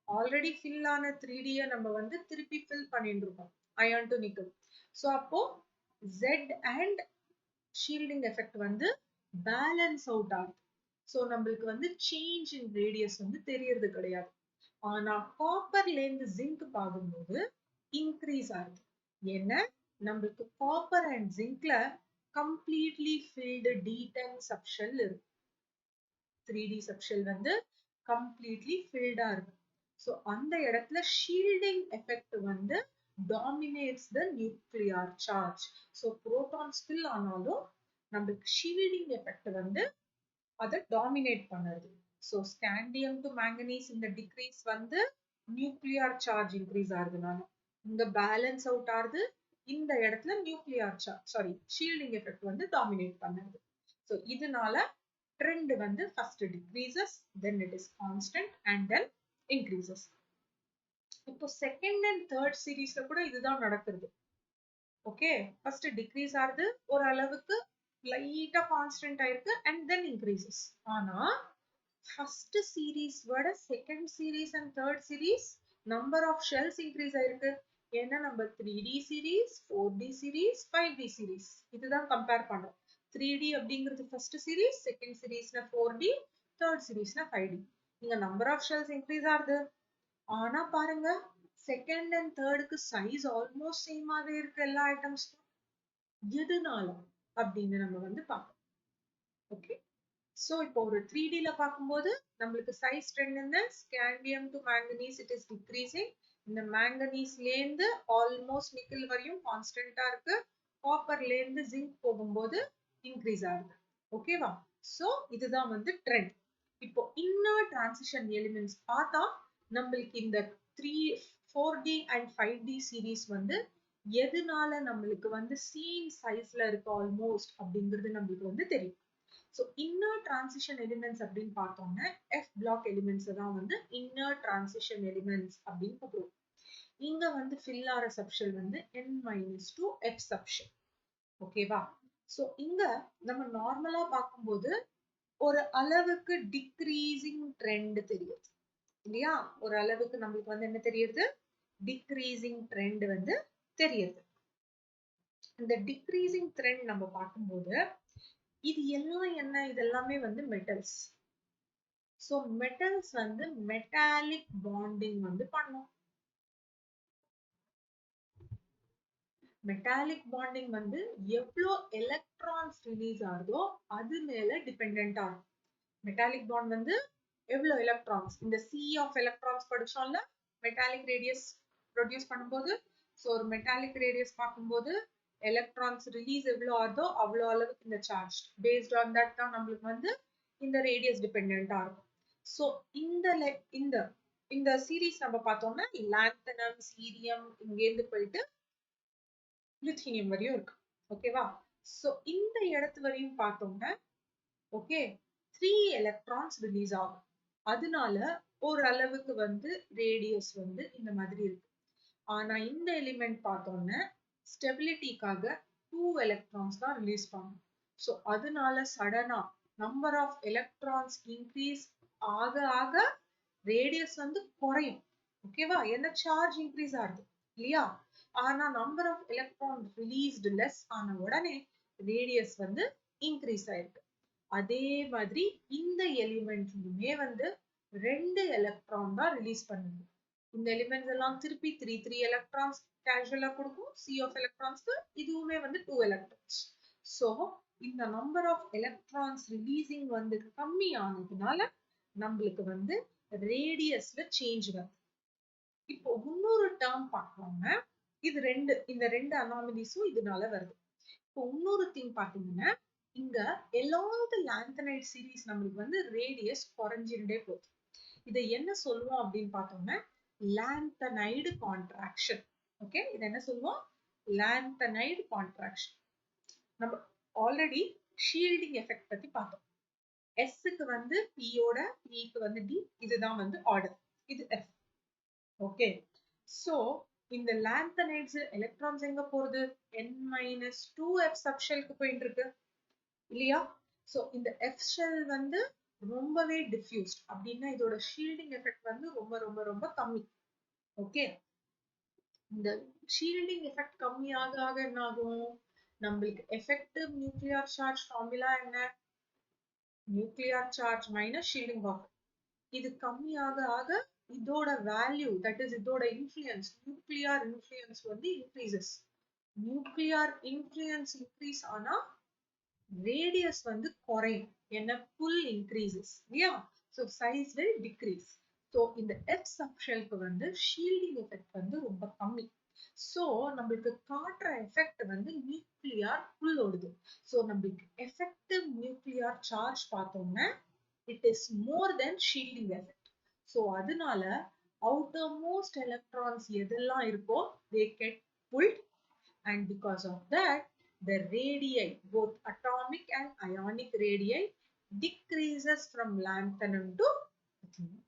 ஆல்ரெடி ஃபில் ஆன 3D நம்ம வந்து திருப்பி ஃபில் பண்ணிட்டு இருக்கோம் அயான் டு நிக்கல். சோ அப்போ Z அண்ட் ஷீல்டிங் எஃபெக்ட் வந்து பேலன்ஸ் அவுட் ஆகுது. சோ நம்மளுக்கு வந்து சேஞ்ச் இன் ரேடியஸ் வந்து தெரியறது கிடையாது. ஆனா காப்பர்ல இருந்து ஜிங்க் பார்க்கும்போது இன்க்ரீஸ் ஆகுது. ஏன்னா நம்மளுக்கு காப்பர் அண்ட் ஜிங்க்ல கம்ப்ளீட்லி ஃபில்டு D10 சப்ஷெல் இருக்கு. 3D சப்ஷெல் வந்து கம்ப்ளீட்லி ஃபில்டா இருக்கு. சோ அந்த இடத்துல ஷீல்டிங் எஃபெக்ட் வந்து dominates the nuclear charge. So protons fill ஆனாலும் நம்மளுக்கு ஷீல்டிங் எஃபெக்ட் வந்து அதை டாமினேட் பண்ணுது. So scandium to manganese இந்த டிக்ரீஸ் வந்து நியூக்ளியர் சார்ஜ் இன்க்ரீஸ் ஆகுதுனால இங்க பேலன்ஸ் அவுட் ஆகுது. இந்த இடத்துல நியூக்ளியர் சார்ஜ் ஷீல்டிங் எஃபெக்ட் வந்து டாமினேட் பண்ணுது. So இதனால ட்ரெண்ட் வந்து first decreases, then it is constant and then increases. இப்போ செகண்ட் அண்ட் தேர்ட் சீரீஸ்ல கூட இதுதான் நடக்குது. ஓகே, ஃபர்ஸ்ட் டிக்ரீஸ் ஆகுது, ஒரு அளவுக்கு லைட்டா கான்ஸ்டன்ட் ஆயிருக்கு and then increases. ஆனா ஃபர்ஸ்ட் சீரீஸ் விட second series and third series number of shells increase ஆயிருக்கு. ஏன்னா நம்ம 3D series, 4D series, 5D series இதுதான் கம்பேர் பண்றோம். 3D அப்படிங்கிறது ஃபர்ஸ்ட் சீரீஸ், செகண்ட் சீரீஸ்னா 4D, தேர்ட் சீரீஸ்னா 5D. இங்க நம்பர் ஆஃப் ஷெல்ஸ் இன்க்ரீஸ் ஆகுது. ஆனா பாருங்க செகண்ட் அண்ட் தேர்டுக்கு சைஸ் ஆல்மோஸ்ட் சேமாவே இருக்கு எல்லா ஐட்டம்ஸ்க்கும். எதுனால அப்படின்னு நம்ம வந்து பார்ப்போம். ஓகே, சோ இப்போ ஒரு 3D ல பார்க்கும்போது நம்மளுக்கு சைஸ் ட்ரெண்ட் என்ன, scandium to manganese it is decreasing. இந்த மேங்கனீஸ்ல இருந்து ஆல்மோஸ்ட் நிக்கல் வரையும் கான்ஸ்டன்டா இருக்கு. காப்பர்ல இருந்து ஜிங்க் போகும்போது இன்க்ரீஸ் ஆகுது. ஓகேவா? சோ இதுதான் வந்து ட்ரெண்ட். இப்போ இன்னர் டிரான்சிஷன் எலிமெண்ட்ஸ் பார்த்தா நம்மளுக்கு இந்த 4D and 5D சீரீஸ் வந்து எதனால நம்மளுக்கு வந்து சேம் சைஸ்ல இருக்கு ஆல்மோஸ்ட் அப்படிங்கிறது நம்மளுக்கு வந்து தெரியும். So inner transition elements அப்படின்னு பார்த்தோம்னா F block elements தான் வந்து inner transition elements அப்படின்னு கூப்பிடுவோம். இங்க வந்து fill ஆற சப்ஷெல் வந்து N-2 F சப்ஷெல். ஓகேவா? சோ இங்க நம்ம நார்மலா பார்க்கும்போது ஒரு அளவுக்கு டிக்ரீசிங் ட்ரெண்ட் தெரியுது இல்லையா? ஒரு அளவுக்கு நம்மளுக்கு வந்து என்ன தெரியுது, டிக்ரீசிங் ட்ரெண்ட் வந்து தெரியுது. இந்த டிக்ரீசிங் ட்ரெண்ட் நம்ம பார்க்கும்போது இது எல்லாம் என்ன, இதெல்லாமே வந்து மெட்டல்ஸ். சோ மெட்டல்ஸ் வந்து மெட்டாலிக் பாண்டிங் வந்து பண்ணும். மெட்டாலிக் பாண்டிங் வந்து எவ்வளோ எலக்ட்ரான்ஸ் ரிலீஸ் ஆகுதோ அது மேல டிபெண்டன்டா இருக்கும். மெட்டாலிக் பாண்ட் வந்து எவ்வளோ எலக்ட்ரான்ஸ், இந்த சி ஆஃப் எலக்ட்ரான்ஸ் படிச்சோம்ல மெட்டாலிக் ரேடியஸ் ப்ரொடியூஸ் பண்ணும்போது. ஸோ ஒரு மெட்டாலிக் ரேடியஸ் பார்க்கும்போது எலக்ட்ரான்ஸ் ரிலீஸ் எவ்வளோ ஆகுதோ அவ்வளோ அளவுக்கு இந்த சார்ஜ் பேஸ்ட் ஆன் தட் தான் நம்மளுக்கு வந்து இந்த ரேடியஸ் டிபெண்டா இருக்கும். ஸோ இந்த இந்த சீரீஸ் நம்ம பார்த்தோம்னா லாந்தனம், சீரியம் இங்கேருந்து போயிட்டு லித்தினியம் வரையும் இருக்கு. ஓகேவா? ஸோ இந்த இடத்து வரையும் பார்த்தோம்னா ஓகே 3 எலக்ட்ரான்ஸ் ரிலீஸ் ஆகும். அதனால ஒரு அளவுக்கு வந்து ரேடியஸ் வந்து இந்த மாதிரி இருக்கு. ஆனா இந்த எலிமெண்ட் பார்த்தோம்னா ஸ்டெபிலிட்டிக்காக 2 எலக்ட்ரான்ஸ் தான் ரிலீஸ் பண்ணும். ஸோ அதனால சடனா நம்பர் ஆஃப் எலக்ட்ரான்ஸ் இன்க்ரீஸ் ஆக ஆக ரேடியஸ் வந்து குறையும். ஓகேவா? என்ன சார்ஜ் இன்க்ரீஸ் ஆகுது இல்லையா? ஆனா number of electron released less ஆன உடனே ரேடியஸ் வந்து இன்க்ரீஸ் ஆயிருக்கு. அதே மாதிரி இந்த எலிமெண்ட்லுமே வந்து 2 எலக்ட்ரான் தான் ரிலீஸ் பண்ணுது. இந்த எலிமெண்ட்ஸ் எல்லாம் திருப்பி 3 எலக்ட்ரான்ஸ் கேஷுவலா கொடுக்கும். சி ஆஃப் எலக்ட்ரான்ஸ்க்கு இதுவுமே வந்து 2 எலக்ட்ரான்ஸ். ஸோ இந்த நம்பர் ஆஃப் எலக்ட்ரான்ஸ் ரிலீசிங் வந்து கம்மி ஆனதுனால நம்மளுக்கு வந்து ரேடியஸ்ல சேஞ்ச் வருது. இப்போ இன்னொரு டேர்ம் பார்க்கலாம்னா இந்த ரெண்டு அனாமலிஸும் இதனால வருது. இப்போ இன்னொரு திங் பாத்தீங்கன்னா இங்க along the lanthanide series நம்மளுக்கு வந்து ரேடியஸ் குறைஞ்சிட்டே போகுது. இதை என்ன சொல்லுவோம் அப்படின்னு பார்த்தோம்னா lanthanide contraction. ஓகே, இது என்ன சொல்லுவோம், lanthanide contraction. நம்ம ஆல்ரெடி ஷீல்டிங் எஃபெக்ட் பத்தி பார்த்தோம். எஸ்க்கு வந்து பியோட பிக்கு வந்து டி, இதுதான் வந்து ஆர்டர், இது எஃப். ஓகே, சோ இந்த லாந்தனைட்ஸ் எலக்ட்ரான்ஸ் எங்க போறது, n-2f சப்ஷெல்க்கு போயிட்டு இருக்கு இல்லையா? சோ இந்த எஃப் ஷெல் வந்து ரொம்பவே டிஃப்யூஸ்ட் அப்படின்னா இதோட ஷீல்டிங் எஃபெக்ட் வந்து ரொம்ப ரொம்ப ரொம்ப கம்மி. ஓகே, இந்த ஷீல்டிங் எஃபெக்ட் கம்மி ஆக ஆக என்ன ஆகும், நம்மளுக்கு எஃபெக்டிவ் நியூக்ளியர் சார்ஜ் ஃபார்முலா என்ன, nuclear charge minus shielding buffer. இது கம்மி ஆக ஆக இதோட வேல்யூ, தட் இஸ் இதோட இன்ஃப்ளூயன்ஸ், நியூக்ளியர் இன்ஃப்ளூயன்ஸ் வந்து இன்க்ரீசஸ். நியூக்ளியர் இன்ஃப்ளூயன்ஸ் இன்க்ரீஸ் ஆனா ரேடியஸ் வந்து குறையும், என்ன, புல் இன்க்ரீசஸ் இல்லையா? So size will decrease. So இந்த எஃப் சப்ஷெல்க்கு வந்து ஷீல்டிங் எஃபெக்ட் வந்து ரொம்ப கம்மி. ஸோ நம்மளுக்கு காட்டுற எஃபெக்ட் வந்து நியூக்ளியர் புல் ஓடுது. ஸோ நம்மளுக்கு எஃபெக்டிவ் நியூக்ளியர் சார்ஜ் பார்த்தோம்னா it is more then shielding effect. So அதனால outermost electrons எதெல்லாம் இருக்கோ they get pulled, and because of that the radii, both atomic and ionic radii, decreases from lanthanum to hafnium.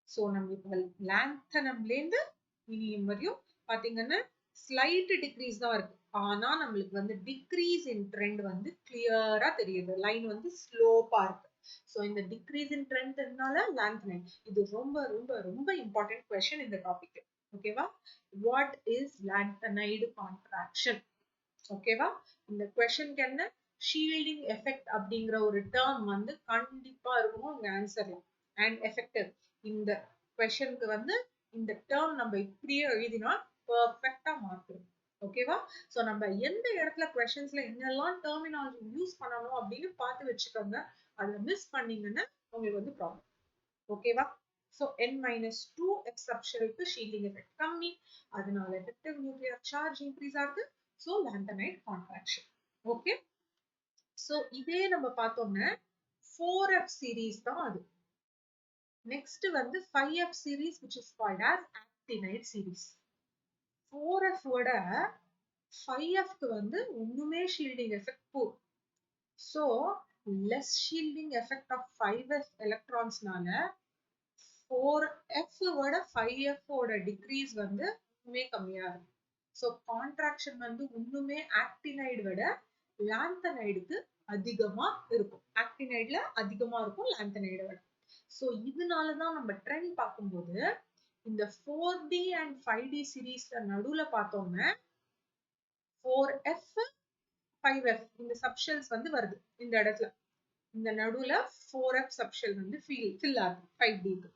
So நம்ம இப்ப லாந்தனம்ல இருந்து ஹீலியம் வரையும் பாத்தீங்கன்னா ஸ்லைட் டிக்ரீஸ் தான் இருக்கு, ஆனா நம்மளுக்கு வந்து டிக்ரீஸ் இன் ட்ரெண்ட் வந்து கிளியரா தெரியுது, லைன் வந்து ஸ்லோப்பா இருக்கு. சோ இந்த டிக்ரீஸ் இன் ட்ரெண்ட்னால லாந்தனைட், இது ரொம்ப ரொம்ப ரொம்ப இம்பார்ட்டன்ட் क्वेश्चन இந்த டாபிக். ஓகேவா, வாட் இஸ் லாந்தனைடு கான்ட்ராக்ஷன்? ஓகேவா, இந்த क्वेश्चनக்கு என்ன ஷீல்டிங் எஃபெக்ட் அப்படிங்கிற ஒரு டேர்ம் வந்து கண்டிப்பா இருக்கும் உங்க ஆன்சர்ல. அண்ட் எஃபெக்டிவ், இந்த क्वेश्चनக்கு வந்து இந்த டேர்ம் நம்ம இப்படியே எழுதினா பெர்ஃபெக்ட்டா மார்க். ஓகேவா, சோ நம்ம எந்த இடத்துல क्वेश्चंसல என்னெல்லாம் டெர்மினாலஜி யூஸ் பண்ணனும் அப்படின்னு பார்த்து வச்சுக்கோங்க, அத மிஸ் பண்ணீங்கன்னா உங்களுக்கு வந்து ப்ராப்ளம். ஓகேவா, சோ n-2 f சப்ஷெல்க்கு ஷீல்டிங் எஃபெக்ட் கம்மி, அதனால எஃபெக்டிவ் நியூக்ளியர் சார்ஜ் இன்க்ரீஸ் ஆகுது. So lanthanide contraction. Okay, so இதே நம்ம பார்த்தோம்னா 4f series தான் அது. Next வந்து 5f series which is called as actinide series. 4f ஓட 5f க்கு வந்து ஒண்ணுமே shielding effect போகும். So less shielding effect of 5f electrons நால 4f ஓட 5f ஓட decrease வந்து ஒண்ணுமே கம்மியா இருக்கும். So contraction வந்து இன்னுமே ஆக்டினைடு விட லாந்தனைடுக்கு அதிகமா இருக்கும், ஆக்டினைடுல அதிகமா இருக்கும் லாந்தனைடை விட. சோ இதனாலதான் நம்ம ட்ரெண்ட் பார்க்கும்போது இந்த 4D and 5D சீரீஸ்ல நடுவுல பார்த்தோம்னா 4F 5F இந்த சப்ஷெல்ஸ் வந்து வருது இந்த இடத்துல, இந்த நடுவுல 4F சப்ஷெல் வந்து fill ஆகுது 5D க்கு.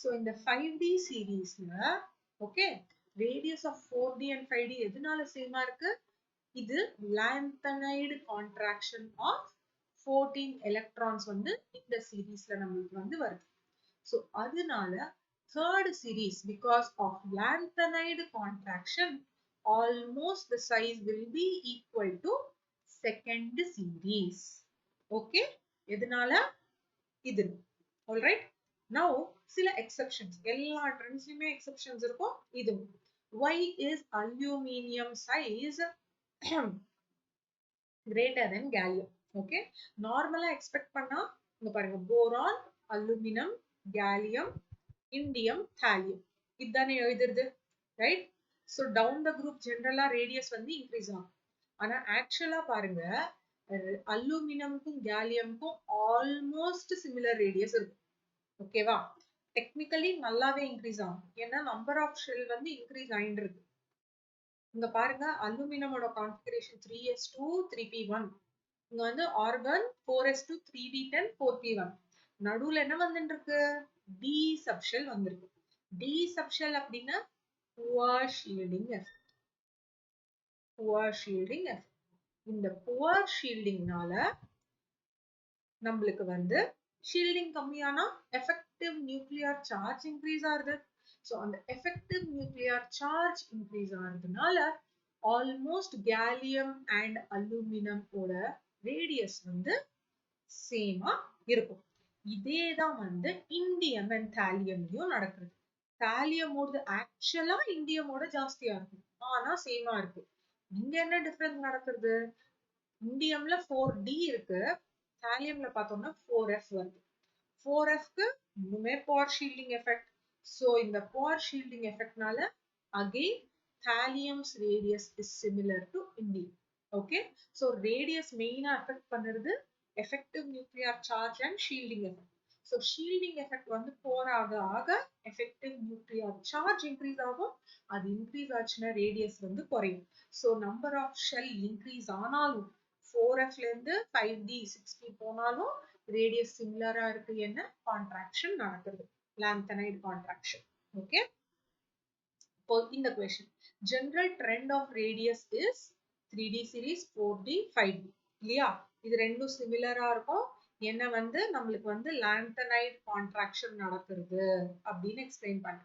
சோ இந்த 5D சீரீஸ்ல okay radius of 4D and 5D எதனால சேமா இருக்கு, இது lanthanide contraction of 14 electrons வந்து இந்த சீரீஸ்ல நமக்கு வந்து வருது. சோ அதனால third series, because of lanthanide contraction, almost the size will be equal to second series. Okay, எதனால இது. Alright, now சில exceptions, எல்லா ட்ரெண்ட்ஸ்லயுமே exceptions இருக்கும், இது. Why is aluminum size greater than gallium? Okay, நார்மலா எக்ஸ்பெக்ட் பண்ணா இங்க பாருங்க boron, aluminium, gallium, indium, thallium, இதுதானே எழுதுறது, right? So down the group ஜெனரலா ரேடியஸ் வந்து இன்க்ரீஸ் ஆகும். ஆனா ஆக்சுவலா பாருங்க அலுமினியம்க்கும் கேலியம்க்கும் ஆல்மோஸ்ட் சிமிலர் ரேடியஸ் இருக்கும். ஓகேவா, டெக்னிக்கலி நல்லாவே இன்க்ரீஸ் ஆகும், ஏன்னா நம்பர் ஆஃப் ஷெல் வந்து இன்க்ரீஸ் ஆயிட்டு இருக்கு. இங்க பாருங்க அலுமினியமோட கான்ஃபிகரேஷன் 3s2 3p1, இங்க வந்து ஆர்கான் 4s2 3d10 4p1, நடுவுல என்ன வந்துட்டு இருக்கு, d சப்ஷெல் வந்திருக்கு. d சப்ஷெல் அப்படின்னா poor shielding effect. poor shielding effect. இந்த poor shieldingனால நம்மளுக்கு வந்து shielding கம்மியானா effective nuclear charge increase ஆகுது. So அந்த effective nuclear charge increase ஆகுறதுனால almost gallium and aluminum ஓட radius வந்து சேமா இருக்கும். இதேதான் வந்து இண்டியம் and தாலியம்லயும் நடக்குது. தாலியமோட ஆக்சுவலா இண்டியமோட ஜாஸ்தியா இருக்கும், ஆனா சேமா இருக்கு. இங்க என்ன டிஃபரன்ஸ் நடக்குது, இண்டியம்ல 4D இருக்கு, thalliumல பார்த்தோம்னா 4f வருது. 4fக்கு இன்னுமே pore shielding effect. So இந்த pore shielding effectனால again thallium's radius is similar to indium. Okay, so radius main affect பண்ணுறது effective nuclear charge and shielding effect. So shielding effect வந்து pore ஆக effective nuclear charge increase ஆகும். அது increase ஆச்சுன்னா radius வந்து குறையும். So number of shell increase ஆனாலும் 4f ல இருந்து 5d 6d போனாலும் radius similar ஆ இருக்கு, என்ன contraction நடக்குது, lanthanide contraction. Okay, in the question, general trend of radius is 3d series 4d 5d இல்லையா? இது ரெண்டும் சிமிலரா இருக்கும், என்ன வந்து நம்மளுக்கு வந்து lanthanide contraction நடக்கிறது அப்படின்னு எக்ஸ்பிளைன் பண்ண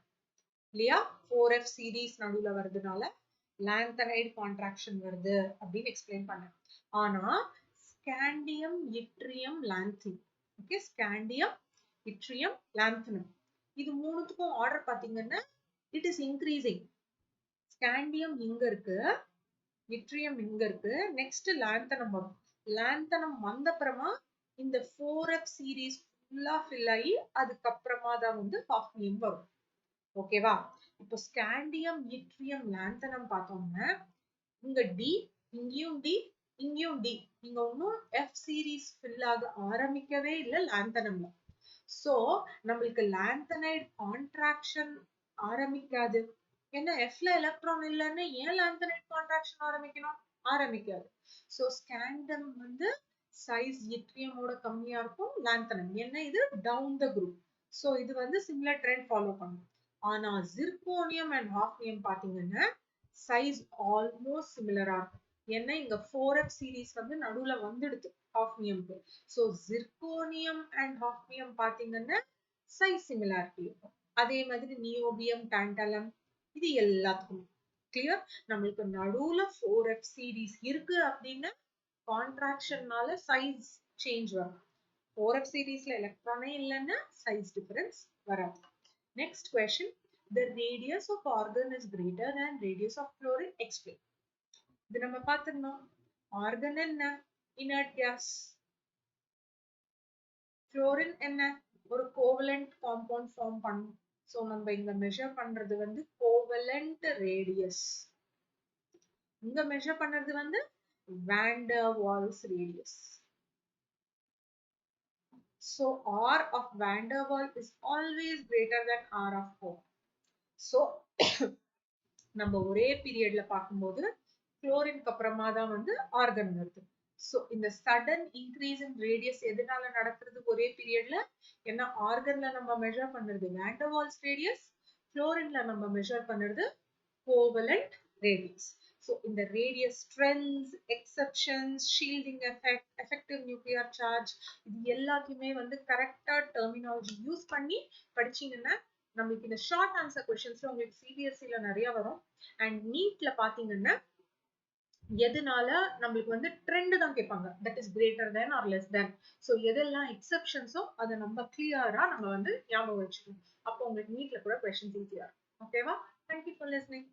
இல்லையா? 4f series நடுவுல வருதுனால lanthanide contraction வருது அப்படின்னு எக்ஸ்பிளைன் பண்ண. ஆனா scandium yttrium lanthanum, okay, scandium yttrium lanthanum இது மூணுத்துக்கும் ஆர்டர் பாத்தீங்கன்னா it is increasing. scandium இங்க இருக்கு, yttrium இங்க இருக்கு, next lanthanum வரும். lanthanum வந்த அப்புறமா இந்த 4f series ஃபுல்லா fill ஆகி அதுக்கப்புறமா தான் வந்து hafnium வரும். ஓகேவா? இப்போ scandium yttrium lanthanum பார்த்தோம்னா இங்க D, இங்கேயும் D, இங்கேயும் D, இங்க ஒன்னும் F series fill ஆக ஆரம்பிக்கவே இல்லை lanthanumல. So நம்மளுக்கு lanthanide contraction ஆரம்பிக்காது. ஏன்னா Fல எலக்ட்ரான் இல்லைன்னு ஏன் lanthanide contraction ஆரம்பிக்கணும்? ஆரம்பிக்காது. So scandium வந்து size yttrium ஓட கம்மியா இருக்கும், lanthanum ஏன்னா இது down the group. So இது வந்து similar trend follow பண்ணும். ஆனா zirconium and hafnium பாத்தீங்கன்னா size almost similar ஆ இருக்கும். ஏன்னா இங்க 4f series வந்து நடுவுல வந்துடுது hafniumக்கு. So zirconium and hafnium பாத்தீங்கன்னா size similarity இருக்கும். அதே மாதிரி niobium, tantalum இது எல்லாத்துக்கும் clear. நம்மளுக்கு நடுவுல 4f series இருக்கு அப்படின்னா contractionனால size change வரும். 4f seriesல எலக்ட்ரானே இல்லைன்னா size difference வராது. Next question, the radius of argon is greater than radius of fluorine. Explain. இது நம்ம பார்த்திருந்தோம். argon என்ன? inert gas. fluorine என்ன? ஒரு covalent compound form பண்ணும். So நம்ம இங்க measure பண்றது வந்து covalent radius. இங்க measure பண்றது வந்து van der Waals radius. So R of van der Waals is always greater than R of core. So நம்ம ஒரே பீரியட்ல பார்க்கும்போது குளோரினுக்கு அப்புறமா தான் வந்து ஆர்கன் வருது. So இந்த sudden increase in radius எதனால நடக்கிறது ஒரே பீரியட்ல? ஏன்னா ஆர்கன்ல நம்ம மெஷர் பண்றது van der Waals radius, குளோரின்ல நம்ம மெஷர் பண்றது covalent radius. So இந்த radius trends, exceptions, shielding effect, effective nuclear charge இது எல்லாத்தையுமே வந்து கரெக்டா டெர்மினாலஜி யூஸ் பண்ணி படிச்சீங்கன்னா நம்மளுக்கு இந்த ஷார்ட் ஆன்சர் கொஸ்டின்ஸ்ல உங்களுக்கு சிபிஎஸ்சில நிறைய வரும். அண்ட் நீட்ல பாத்தீங்கன்னா எதனால நம்மளுக்கு வந்து ட்ரெண்ட் தான் கேட்பாங்க, that is greater than or less than. So எதெல்லாம் எக்ஸெப்ஷன்ஸோ அதை நம்ம கிளியரா நம்ம வந்து ஞாபகம் வச்சுக்கணும். அப்போ உங்களுக்கு நீட்ல கூட கொஸ்டின்ஸ் ஈஸியா இருக்கும். ஓகேவா? Thank you for listening.